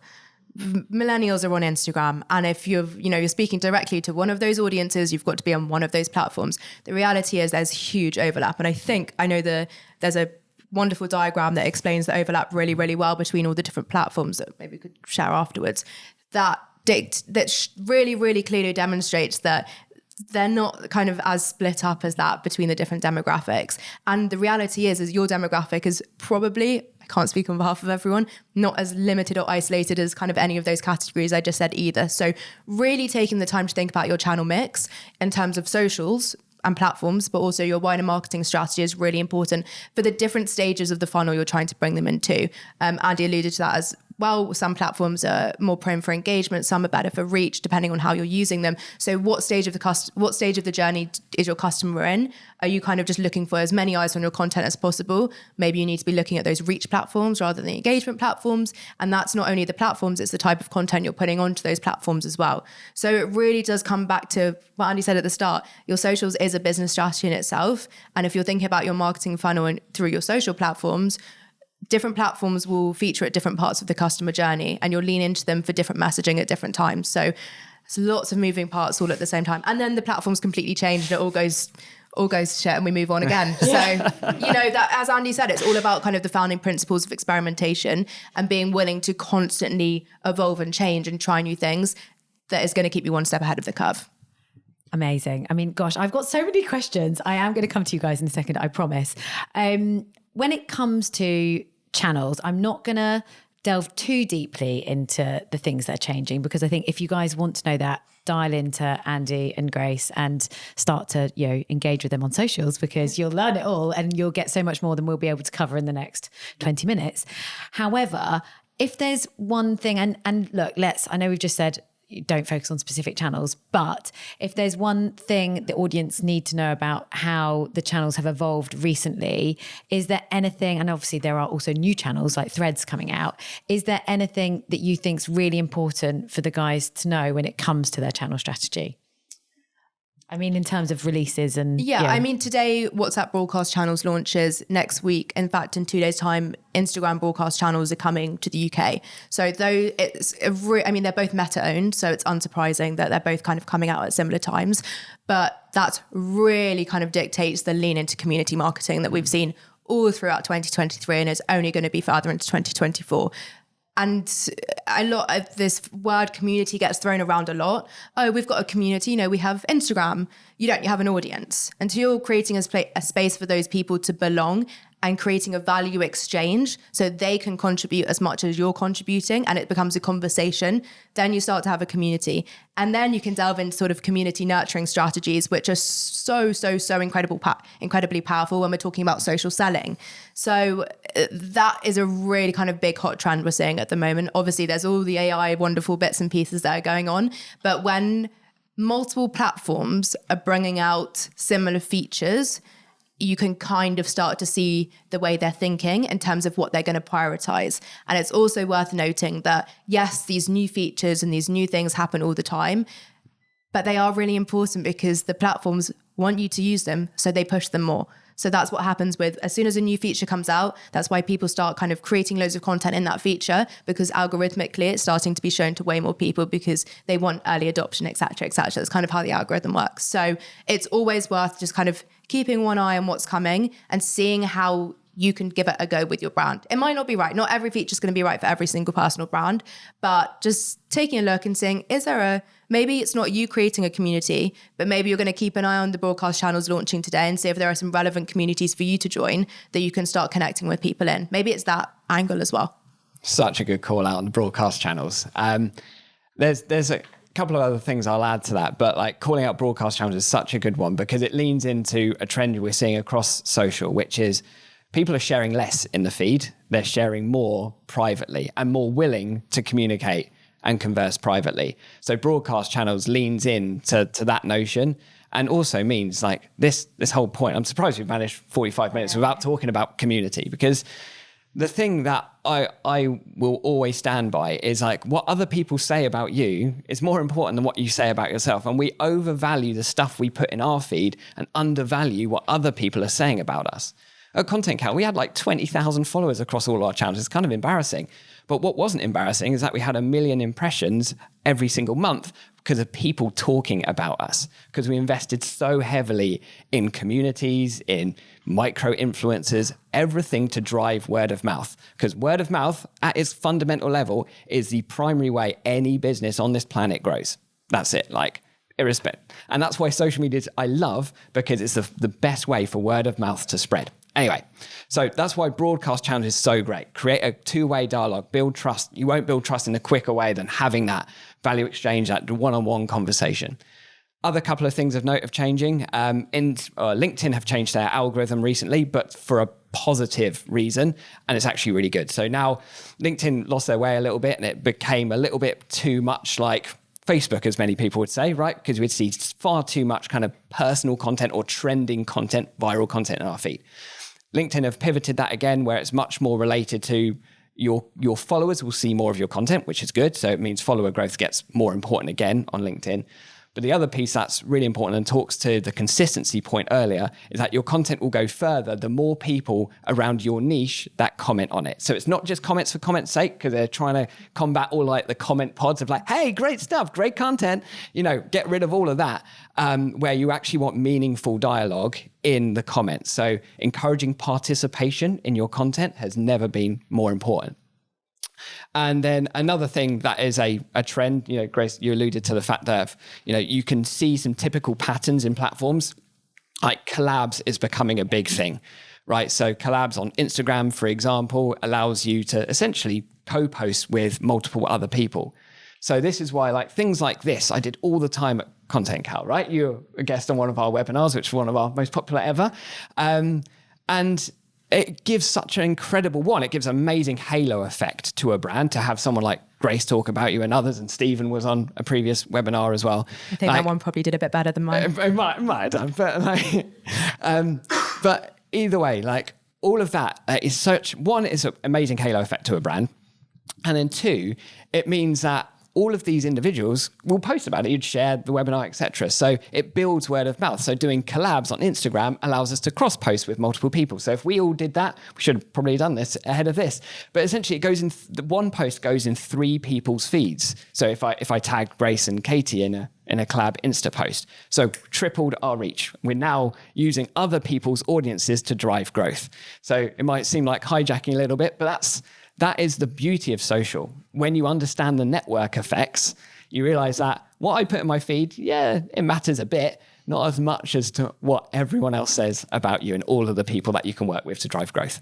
millennials are on Instagram. And if you're speaking directly to one of those audiences, you've got to be on one of those platforms. The reality is there's huge overlap. And I know there's a wonderful diagram that explains the overlap really, really well between all the different platforms that maybe we could share afterwards. That really, really clearly demonstrates that they're not kind of as split up as that between the different demographics. And the reality is your demographic is probably, I can't speak on behalf of everyone, not as limited or isolated as kind of any of those categories I just said either. So really taking the time to think about your channel mix in terms of socials and platforms, but also your wider marketing strategy is really important for the different stages of the funnel you're trying to bring them into. Andy alluded to that as well. Some platforms are more prone for engagement, some are better for reach, depending on how you're using them. So what stage of the journey is your customer in? Are you kind of just looking for as many eyes on your content as possible? Maybe you need to be looking at those reach platforms rather than the engagement platforms. And that's not only the platforms, it's the type of content you're putting onto those platforms as well. So it really does come back to what Andy said at the start. Your socials is a business strategy in itself. And if you're thinking about your marketing funnel and through your social platforms, different platforms will feature at different parts of the customer journey, and you'll lean into them for different messaging at different times. So there's lots of moving parts all at the same time. And then the platforms completely change and it all goes to shit and we move on again. So, that, as Andy said, it's all about kind of the founding principles of experimentation and being willing to constantly evolve and change and try new things that is going to keep you one step ahead of the curve. Amazing. I mean, gosh, I've got so many questions. I am going to come to you guys in a second, I promise. When it comes to channels, I'm not going to delve too deeply into the things that are changing, because I think if you guys want to know that, dial into Andy and Grace and start to engage with them on socials, because you'll learn it all and you'll get so much more than we'll be able to cover in the next 20 minutes. However, if there's one thing, and look, I know we've just said don't focus on specific channels, but if there's one thing the audience need to know about how the channels have evolved recently, is there anything, and obviously there are also new channels like Threads coming out, is there anything that you think is really important for the guys to know when it comes to their channel strategy? I mean, in terms of releases and... Yeah, I mean, today, WhatsApp broadcast channels launches. Next week, in fact, in 2 days' time, Instagram broadcast channels are coming to the UK. So though they're both Meta-owned, so it's unsurprising that they're both kind of coming out at similar times. But that really kind of dictates the lean into community marketing that we've seen all throughout 2023 and is only going to be further into 2024. And a lot of this word community gets thrown around a lot. Oh, we've got a community, we have Instagram. You have an audience. Until you're creating a space for those people to belong and creating a value exchange so they can contribute as much as you're contributing and it becomes a conversation, then you start to have a community. And then you can delve into sort of community nurturing strategies, which are so incredibly powerful when we're talking about social selling. So that is a really kind of big hot trend we're seeing at the moment. Obviously, there's all the AI wonderful bits and pieces that are going on, but when multiple platforms are bringing out similar features, you can kind of start to see the way they're thinking in terms of what they're going to prioritize. And it's also worth noting that, yes, these new features and these new things happen all the time, but they are really important because the platforms want you to use them, so they push them more. So that's what happens with, as soon as a new feature comes out, that's why people start kind of creating loads of content in that feature, because algorithmically it's starting to be shown to way more people because they want early adoption, et cetera, et cetera. That's kind of how the algorithm works. So it's always worth just kind of keeping one eye on what's coming and seeing how you can give it a go with your brand. It might not be right. Not every feature is going to be right for every single personal brand, but just taking a look and saying, maybe it's not you creating a community, but maybe you're going to keep an eye on the broadcast channels launching today and see if there are some relevant communities for you to join that you can start connecting with people in. Maybe it's that angle as well. Such a good call out on the broadcast channels. There's a couple of other things I'll add to that, but like calling out broadcast channels is such a good one because it leans into a trend we're seeing across social, which is people are sharing less in the feed. They're sharing more privately and more willing to communicate and converse privately. So broadcast channels leans in to that notion, and also means like this whole point. I'm surprised we've managed 45 minutes without talking about community, because the thing that I will always stand by is like what other people say about you is more important than what you say about yourself. And we overvalue the stuff we put in our feed and undervalue what other people are saying about us. At Content Cal, we had like 20,000 followers across all our channels. It's kind of embarrassing. But what wasn't embarrassing is that we had 1 million impressions every single month because of people talking about us, because we invested so heavily in communities, in micro influencers, everything to drive word of mouth. Because word of mouth at its fundamental level is the primary way any business on this planet grows. That's it, like irrespective. And that's why social media I love, because it's the best way for word of mouth to spread. Anyway, so that's why broadcast channels is so great. Create a two-way dialogue, build trust. You won't build trust in a quicker way than having that value exchange, that one-on-one conversation. Other couple of things of note of changing. LinkedIn have changed their algorithm recently, but for a positive reason, and it's actually really good. So now LinkedIn lost their way a little bit, and it became a little bit too much like Facebook, as many people would say, right? Because we'd see far too much kind of personal content or trending content, viral content in our feed. LinkedIn have pivoted that again, where it's much more related to your followers will see more of your content, which is good. So it means follower growth gets more important again on LinkedIn. But the other piece that's really important and talks to the consistency point earlier is that your content will go further the more people around your niche that comment on it. So it's not just comments for comment's sake, because they're trying to combat all like the comment pods of like, hey, great stuff, great content, get rid of all of that, where you actually want meaningful dialogue in the comments. So encouraging participation in your content has never been more important. And then another thing that is a trend, Grace, you alluded to the fact that, you can see some typical patterns in platforms. Like collabs is becoming a big thing, right? So collabs on Instagram, for example, allows you to essentially co-post with multiple other people. So this is why like things like this, I did all the time at Content Cal, right? You're a guest on one of our webinars, which is one of our most popular ever. And it gives such an incredible one. It gives amazing halo effect to a brand to have someone like Grace talk about you and others. And Stephen was on a previous webinar as well. I think that one probably did a bit better than mine. It might have done, but either way, like all of that is one, it's an amazing halo effect to a brand. And then two, it means that all of these individuals will post about it. You'd share the webinar, etc. So it builds word of mouth. So doing collabs on Instagram allows us to cross-post with multiple people. So if we all did that, we should have probably done this ahead of this. But essentially, it goes in. The one post goes in 3 people's feeds. So if I tag Grace and Katie in a collab Insta post, so tripled our reach. We're now using other people's audiences to drive growth. So it might seem like hijacking a little bit, but that is the beauty of social. When you understand the network effects, you realize that what I put in my feed, it matters a bit, not as much as to what everyone else says about you and all of the people that you can work with to drive growth.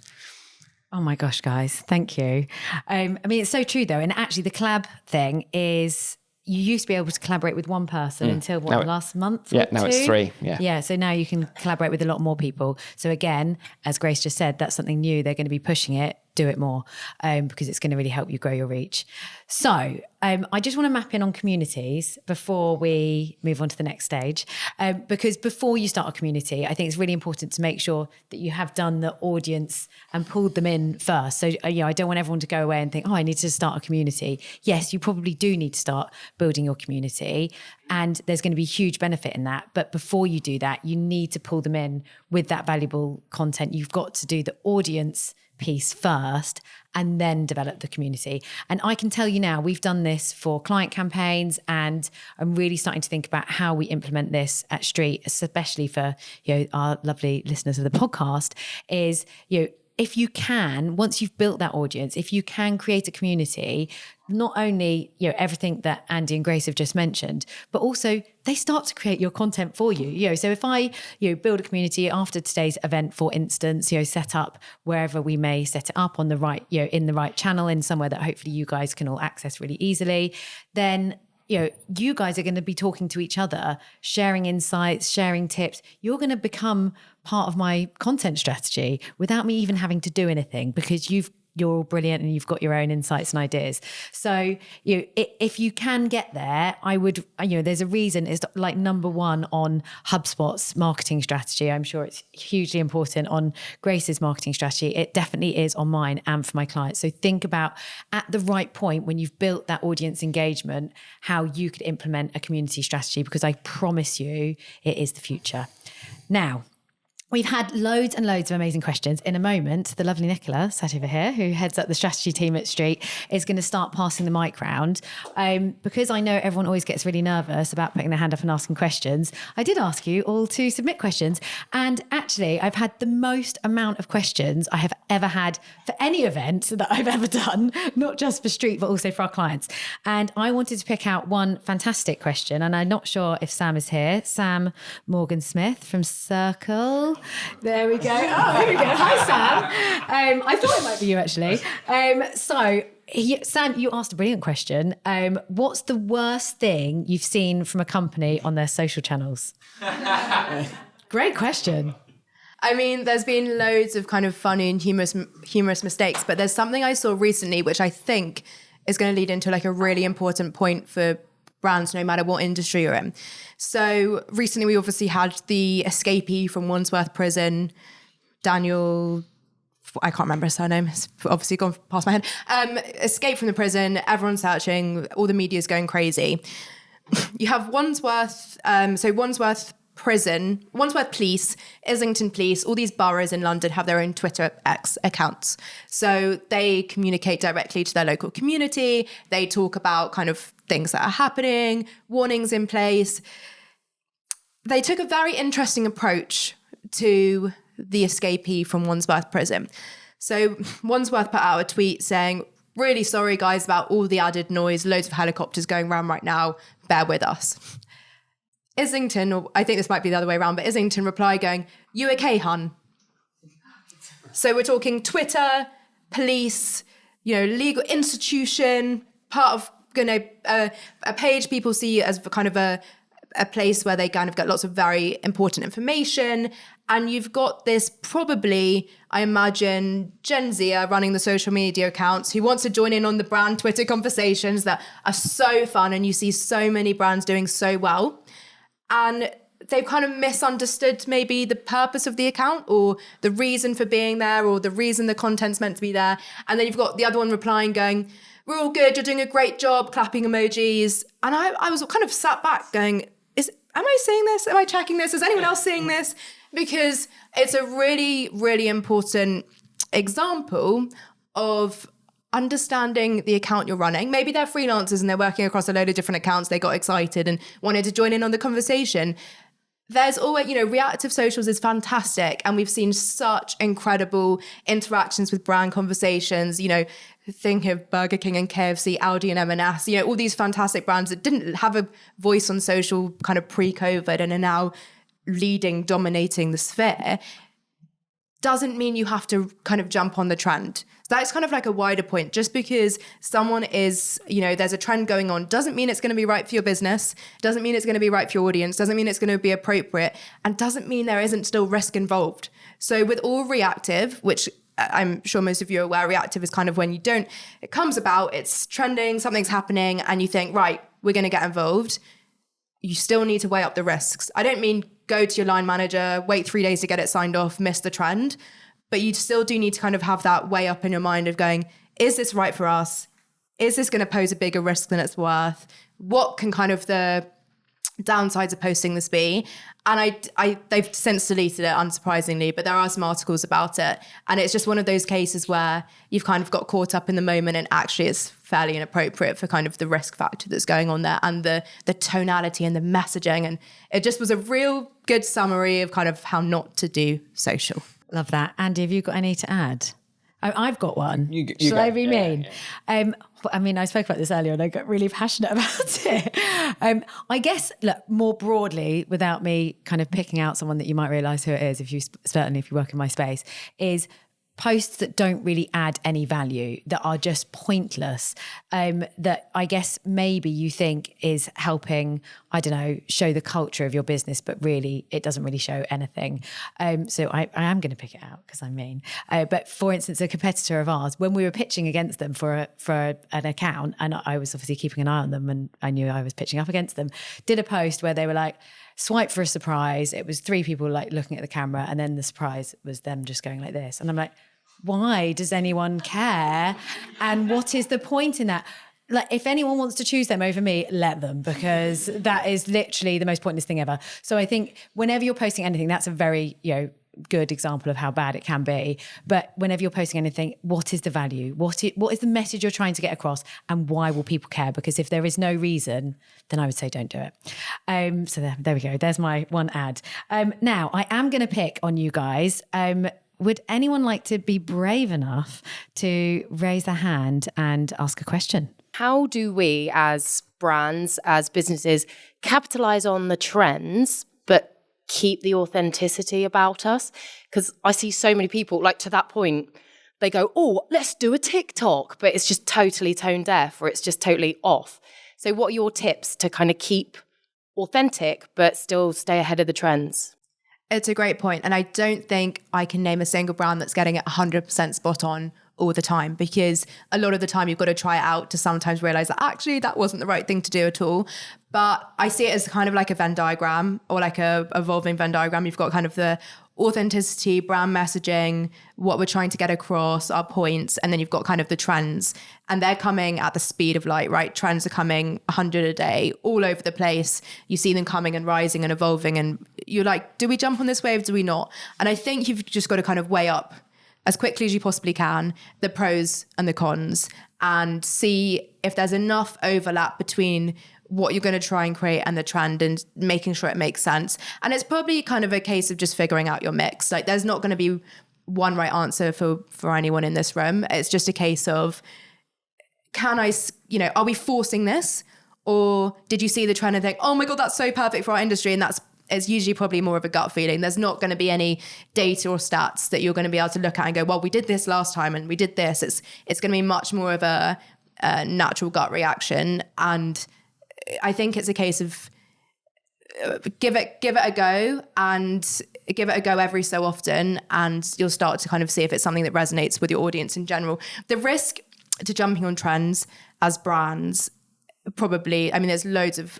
Oh my gosh, guys, thank you. It's so true though. And actually the collab thing is, you used to be able to collaborate with one person until last month or now two? It's 3. Yeah, so now you can collaborate with a lot more people. So again, as Grace just said, that's something new. They're going to be pushing it. Do it more because it's going to really help you grow your reach. So I just want to map in on communities before we move on to the next stage. Because before you start a community, I think it's really important to make sure that you have done the audience and pulled them in first. So, I don't want everyone to go away and think, I need to start a community. Yes, you probably do need to start building your community. And there's going to be huge benefit in that. But before you do that, you need to pull them in with that valuable content. You've got to do the audience piece first and then develop the community. And I can tell you now, we've done this for client campaigns, and I'm really starting to think about how we implement this at Street, especially for our lovely listeners of the podcast, is if you can, once you've built that audience, if you can create a community, not only, everything that Andy and Grace have just mentioned, but also they start to create your content for you. So if I, build a community after today's event, for instance, set up wherever we may set it up on the right, in the right channel, in somewhere that hopefully you guys can all access really easily, then you guys are going to be talking to each other, sharing insights, sharing tips. You're going to become part of my content strategy without me even having to do anything, because you're all brilliant and you've got your own insights and ideas. So, if you can get there, I would, there's a reason it's like number one on HubSpot's marketing strategy. I'm sure it's hugely important on Grace's marketing strategy. It definitely is on mine and for my clients. So think about, at the right point when you've built that audience engagement, how you could implement a community strategy, because I promise you it is the future. Now, we've had loads and loads of amazing questions. In a moment, the lovely Nicola, sat over here, who heads up the strategy team at Street, is going to start passing the mic round. Because I know everyone always gets really nervous about putting their hand up and asking questions, I did ask you all to submit questions. And actually, I've had the most amount of questions I have ever had for any event that I've ever done, not just for Street, but also for our clients. And I wanted to pick out one fantastic question. And I'm not sure if Sam is here. Sam Morgan-Smith from Circle. There we go. Oh, here we go. Hi, Sam. I thought it might be you, actually. Sam, you asked a brilliant question. What's the worst thing you've seen from a company on their social channels? Great question. I mean, there's been loads of kind of funny and humorous mistakes, but there's something I saw recently, which I think is going to lead into like a really important point for brands, no matter what industry you're in. So recently we obviously had the escapee from Wandsworth prison, Daniel, I can't remember his surname, it's obviously gone past my head, escaped from the prison, everyone's searching, all the media's going crazy. You have Wandsworth, Wandsworth prison, Wandsworth Police, Islington Police, all these boroughs in London have their own Twitter X accounts. So they communicate directly to their local community. They talk about kind of things that are happening, warnings in place. They took a very interesting approach to the escapee from Wandsworth prison. So Wandsworth put out a tweet saying, "Really sorry guys about all the added noise, loads of helicopters going around right now, bear with us." Islington, or I think this might be the other way around, but Islington replied going, "You okay, hun?" So we're talking Twitter, police, legal institution, part of, a page people see as kind of a place where they kind of get lots of very important information. And you've got this probably, I imagine, Gen Zer running the social media accounts who wants to join in on the brand Twitter conversations that are so fun. And you see so many brands doing so well. And they've kind of misunderstood maybe the purpose of the account or the reason for being there or the reason the content's meant to be there. And then you've got the other one replying going, "We're all good, you're doing a great job," clapping emojis. And I was kind of sat back going, am I seeing this? Am I checking this? Is anyone else seeing this? Because it's a really, really important example of understanding the account you're running. Maybe they're freelancers and they're working across a load of different accounts. They got excited and wanted to join in on the conversation. There's always, reactive socials is fantastic. And we've seen such incredible interactions with brand conversations, think of Burger King and KFC, Audi and M&S, all these fantastic brands that didn't have a voice on social kind of pre-COVID and are now dominating the sphere. Doesn't mean you have to kind of jump on the trend. So that's kind of like a wider point. Just because someone is, there's a trend going on, doesn't mean it's going to be right for your business, doesn't mean it's going to be right for your audience, doesn't mean it's going to be appropriate, and doesn't mean there isn't still risk involved. So with all reactive, which I'm sure most of you are aware, reactive is kind of when it comes about, it's trending, something's happening, and you think, right, we're going to get involved. You still need to weigh up the risks. I don't mean go to your line manager, wait 3 days to get it signed off, miss the trend. But you still do need to kind of have that weigh up in your mind of going, is this right for us? Is this going to pose a bigger risk than it's worth? What can kind of the downsides of posting this be? And they've since deleted it, unsurprisingly, but there are some articles about it. And it's just one of those cases where you've kind of got caught up in the moment and actually it's fairly inappropriate for kind of the risk factor that's going on there and the tonality and the messaging. And it just was a real good summary of kind of how not to do social. Love that. Andy, have you got any to add? I've got one. Shall go. I be mean? I mean, I spoke about this earlier and I got really passionate about it. I guess, look, more broadly, without me kind of picking out someone that you might realise who it is, certainly if you work in my space, is posts that don't really add any value, that are just pointless, that I guess maybe you think is helping, I don't know, show the culture of your business, but really it doesn't really show anything. So I am going to pick it out because I'm mean. But for instance, a competitor of ours, when we were pitching against them for an account, and I was obviously keeping an eye on them and I knew I was pitching up against them, did a post where they were like, swipe for a surprise. It was 3 people like looking at the camera, and then the surprise was them just going like this. And I'm like, why does anyone care? And what is the point in that? Like, if anyone wants to choose them over me, let them, because that is literally the most pointless thing ever. So I think whenever you're posting anything, that's a very, good example of how bad it can be. But whenever you're posting anything, what is the value? What is the message you're trying to get across, and why will people care? Because if there is no reason, then I would say don't do it. So there we go. There's my one ad. Now, I am going to pick on you guys. Would anyone like to be brave enough to raise their hand and ask a question? How do we as brands, as businesses, capitalize on the trends, but keep the authenticity about us? Because I see so many people, like, to that point, they go, oh, let's do a TikTok, but it's just totally tone deaf, or it's just totally off. So what are your tips to kind of keep authentic, but still stay ahead of the trends? It's a great point. And I don't think I can name a single brand that's getting it 100% spot on all the time, because a lot of the time you've got to try it out to sometimes realize that actually that wasn't the right thing to do at all. But I see it as kind of like a Venn diagram, or like a evolving Venn diagram. You've got kind of the authenticity, brand messaging, what we're trying to get across, our points, and then you've got kind of the trends, and they're coming at the speed of light, right? Trends are coming 100 a day, all over the place. You see them coming and rising and evolving, and you're like, do we jump on this wave? Do we not? And I think you've just got to kind of weigh up as quickly as you possibly can the pros and the cons, and see if there's enough overlap between what you're going to try and create and the trend, and making sure it makes sense. And it's probably kind of a case of just figuring out your mix. Like, there's not going to be one right answer for anyone in this room. It's just a case of, are we forcing this? Or did you see the trend and think, oh my God, that's so perfect for our industry? And it's usually probably more of a gut feeling. There's not going to be any data or stats that you're going to be able to look at and go, well, we did this last time and we did this. It's going to be much more of a natural gut reaction. And I think it's a case of give it a go, and give it a go every so often, and you'll start to kind of see if it's something that resonates with your audience in general. The risk to jumping on trends as brands, probably, I mean, there's loads of,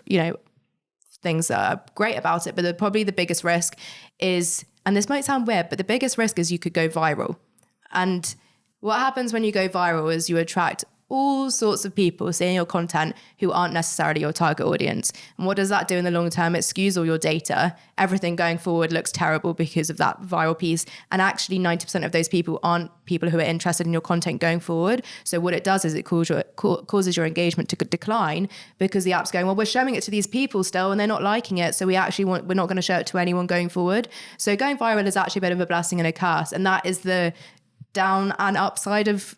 things that are great about it, but probably the biggest risk is, and this might sound weird, but the biggest risk is you could go viral. And what happens when you go viral is you attract all sorts of people seeing your content who aren't necessarily your target audience. And what does that do in the long term? It skews all your data. Everything going forward looks terrible because of that viral piece. And actually 90% of those people aren't people who are interested in your content going forward. So what it does is it causes your engagement to decline, because the app's going, well, we're showing it to these people still and they're not liking it. So we're not going to show it to anyone going forward. So going viral is actually a bit of a blessing and a curse. And that is the down and upside of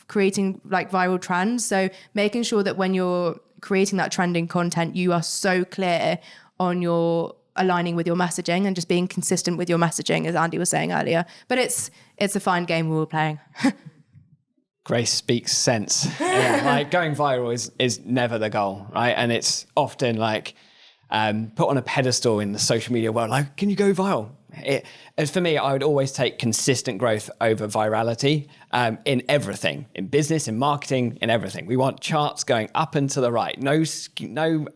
creating like viral trends. So making sure that when you're creating that trending content, you are so clear on your aligning with your messaging and just being consistent with your messaging, as Andy was saying earlier. But it's a fine game we're all playing. Grace speaks sense. Yeah, like going viral is never the goal, right? And it's often like put on a pedestal in the social media world. Like, can you go viral? As for me, I would always take consistent growth over virality in everything, in business, in marketing, in everything. We want charts going up and to the right, no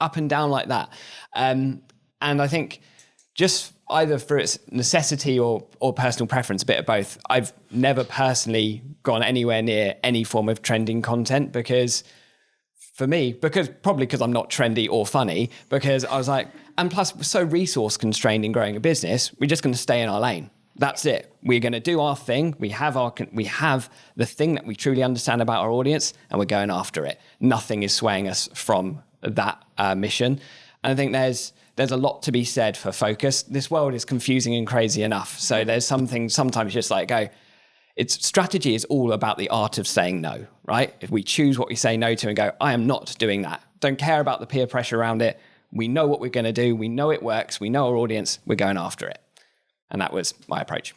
up and down like that. And I think just either for its necessity or personal preference, a bit of both, I've never personally gone anywhere near any form of trending content because I'm not trendy or funny, because I was like, and plus we're so resource constrained in growing a business, we're just going to stay in our lane. That's it. We're going to do our thing. We have the thing that we truly understand about our audience, and we're going after it. Nothing is swaying us from that mission. And I think there's a lot to be said for focus. This world is confusing and crazy enough. So there's something sometimes just like strategy is all about the art of saying no, right? If we choose what we say no to and go, I am not doing that. Don't care about the peer pressure around it. We know what we're going to do. We know it works. We know our audience. We're going after it. And that was my approach.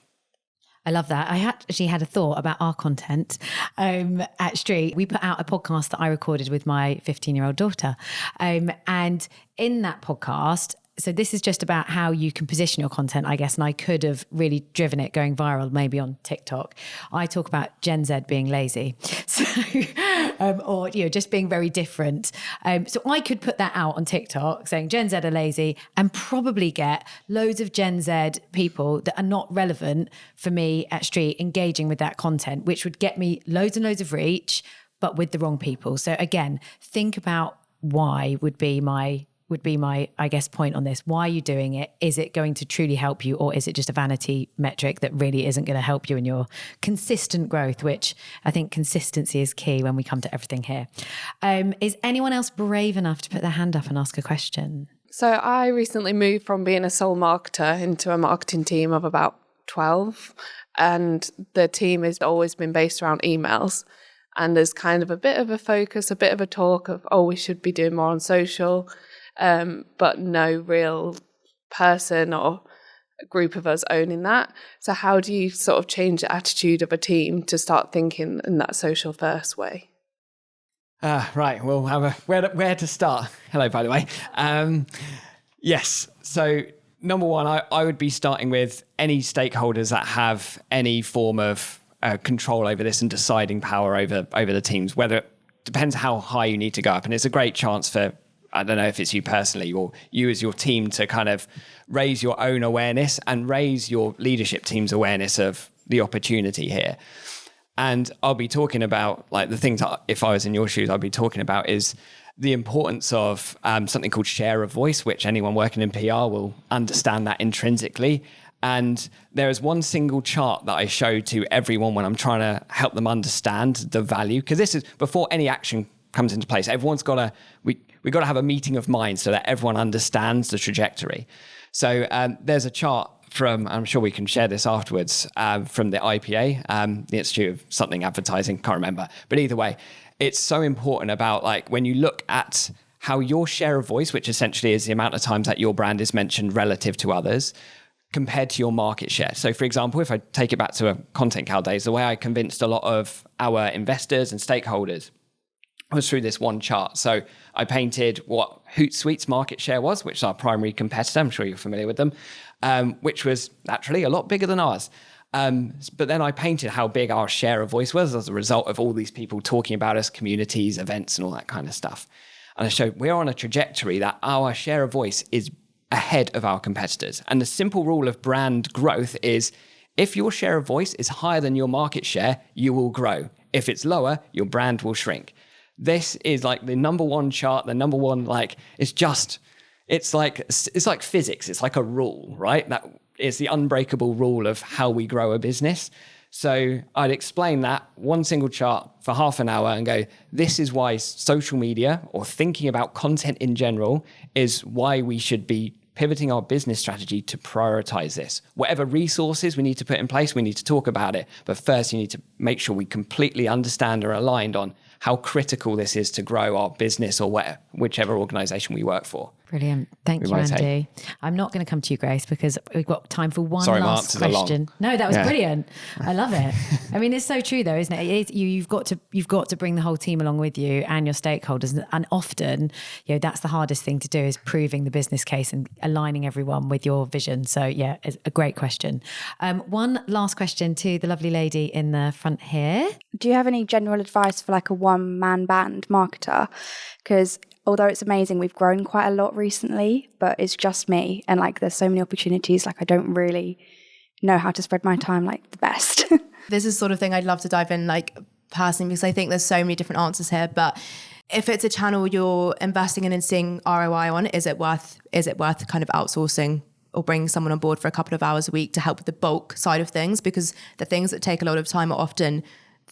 I love that. I actually had a thought about our content at Street. We put out a podcast that I recorded with my 15-year-old daughter. And in that podcast, so this is just about how you can position your content, I guess. And I could have really driven it going viral, maybe on TikTok. I talk about Gen Z being lazy, so, or just being very different. So I could put that out on TikTok saying Gen Z are lazy and probably get loads of Gen Z people that are not relevant for me at Street engaging with that content, which would get me loads and loads of reach, but with the wrong people. So again, think about why would be my, I guess, point on this. Why are you doing it? Is it going to truly help you, or is it just a vanity metric that really isn't going to help you in your consistent growth, which I think consistency is key when we come to everything here. Is anyone else brave enough to put their hand up and ask a question? So I recently moved from being a sole marketer into a marketing team of about 12, and the team has always been based around emails. And there's kind of a bit of a focus, a bit of a talk of, we should be doing more on social. But no real person or group of us owning that. So how do you sort of change the attitude of a team to start thinking in that social first way? Right, we'll have where to start. Hello, by the way. Yes, so number one, I would be starting with any stakeholders that have any form of control over this and deciding power over the teams, whether it depends how high you need to go up. And it's a great chance for, I don't know if it's you personally or you as your team, to kind of raise your own awareness and raise your leadership team's awareness of the opportunity here. And I'll be talking about, like, the things that, if I was in your shoes, I'd be talking about is the importance of something called share of voice, which anyone working in PR will understand that intrinsically. And there is one single chart that I show to everyone when I'm trying to help them understand the value, because this is before any action comes into place. Everyone's got to, we've got to have a meeting of minds so that everyone understands the trajectory. So there's a chart from, I'm sure we can share this afterwards, from the IPA, the Institute of Something Advertising, can't remember. But either way, it's so important about, like, when you look at how your share of voice, which essentially is the amount of times that your brand is mentioned relative to others, compared to your market share. So for example, if I take it back to a Content Cal days, the way I convinced a lot of our investors and stakeholders was through this one chart. So I painted what Hootsuite's market share was, which is our primary competitor. I'm sure you're familiar with them, which was naturally a lot bigger than ours. But then I painted how big our share of voice was as a result of all these people talking about us, communities, events, and all that kind of stuff. And I showed we're on a trajectory that our share of voice is ahead of our competitors. And the simple rule of brand growth is, if your share of voice is higher than your market share, you will grow. If it's lower, your brand will shrink. This is like the number one chart, the number one, like, it's like physics. It's like a rule, right? That is the unbreakable rule of how we grow a business. So I'd explain that one single chart for half an hour and go, this is why social media, or thinking about content in general, is why we should be pivoting our business strategy to prioritize this. Whatever resources we need to put in place, we need to talk about it. But first, you need to make sure we completely understand or are aligned on how critical this is to grow our business or whichever organization we work for. Brilliant. Thank you, Andy. I'm not going to come to you, Grace, because we've got time for one last question. No, that was brilliant. I love it. I mean, it's so true though, isn't it? You've got to bring the whole team along with you and your stakeholders. And often, that's the hardest thing to do, is proving the business case and aligning everyone with your vision. So yeah, it's a great question. One last question to the lovely lady in the front here. Do you have any general advice for like a one-man band marketer? Because although it's amazing, we've grown quite a lot recently, but it's just me. And like, there's so many opportunities, like I don't really know how to spread my time like the best. This is the sort of thing I'd love to dive in, like, personally, because I think there's so many different answers here. But if it's a channel you're investing in and seeing ROI on, is it worth kind of outsourcing or bringing someone on board for a couple of hours a week to help with the bulk side of things? Because the things that take a lot of time are often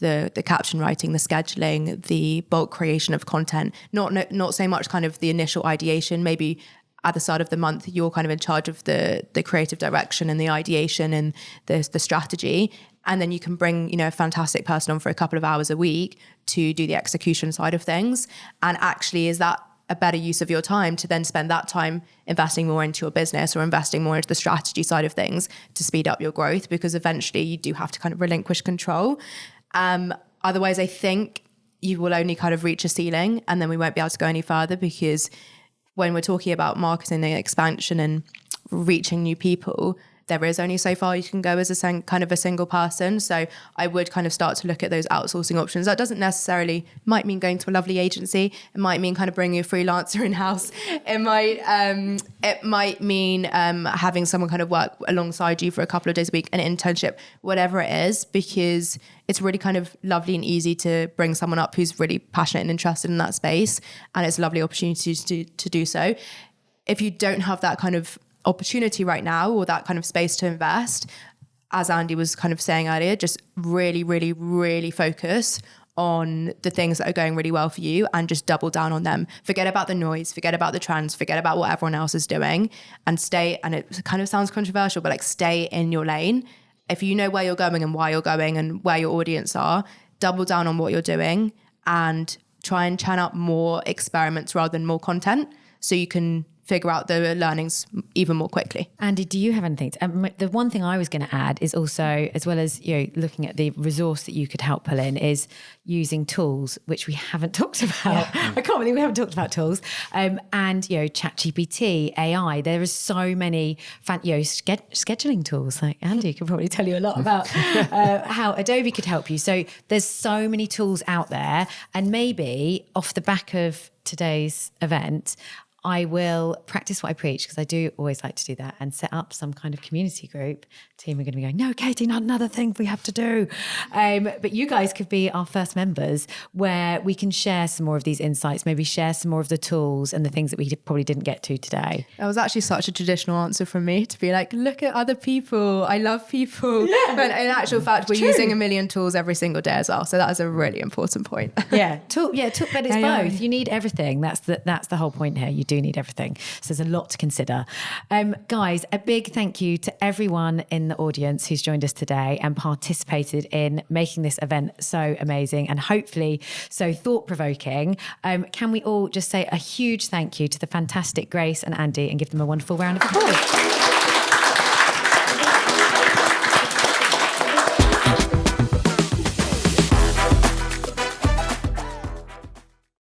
the caption writing, the scheduling, the bulk creation of content, not so much kind of the initial ideation, maybe at the start of the month, you're kind of in charge of the creative direction and the ideation and the strategy. And then you can bring, you know, a fantastic person on for a couple of hours a week to do the execution side of things. And actually, is that a better use of your time to then spend that time investing more into your business or investing more into the strategy side of things to speed up your growth? Because eventually you do have to kind of relinquish control. Otherwise, I think you will only kind of reach a ceiling and then we won't be able to go any further, because when we're talking about marketing and expansion and reaching new people, there is only so far you can go as a kind of a single person. So I would kind of start to look at those outsourcing options. That doesn't necessarily, might mean going to a lovely agency. It might mean kind of bringing a freelancer in-house. It might mean having someone kind of work alongside you for a couple of days a week, an internship, whatever it is, because it's really kind of lovely and easy to bring someone up who's really passionate and interested in that space. And it's a lovely opportunity to do so. If you don't have that kind of opportunity right now or that kind of space to invest, as Andy was kind of saying earlier, just really, really, really focus on the things that are going really well for you and just double down on them. Forget about the noise, forget about the trends, forget about what everyone else is doing, and stay, and it kind of sounds controversial, but like stay in your lane. If you know where you're going and why you're going and where your audience are, double down on what you're doing and try and churn out more experiments rather than more content so you can figure out the learnings even more quickly. Andy, do you have anything? The one thing I was going to add is also, as well as, you know, looking at the resource that you could help pull in, is using tools, which we haven't talked about. Yeah. I can't believe we haven't talked about tools. And, you know, ChatGPT, AI, there is so many scheduling tools. Like Andy could probably tell you a lot about how Adobe could help you. So there's so many tools out there, and maybe off the back of today's event, I will practice what I preach, because I do always like to do that, and set up some kind of community group. Team are going to be going, no, Katie, not another thing we have to do. But you guys could be our first members, where we can share some more of these insights, maybe share some more of the tools and the things that we probably didn't get to today. That was actually such a traditional answer from me, to be like, look at other people. I love people. Yeah, but in actual fact, we're using a million tools every single day as well. So that is a really important point. But it's both. You need everything. That's the whole point here. You do need everything. So there's a lot to consider. Guys, a big thank you to everyone in the audience who's joined us today and participated in making this event so amazing and hopefully so thought-provoking. Can we all just say a huge thank you to the fantastic Grace and Andy and give them a wonderful round of applause?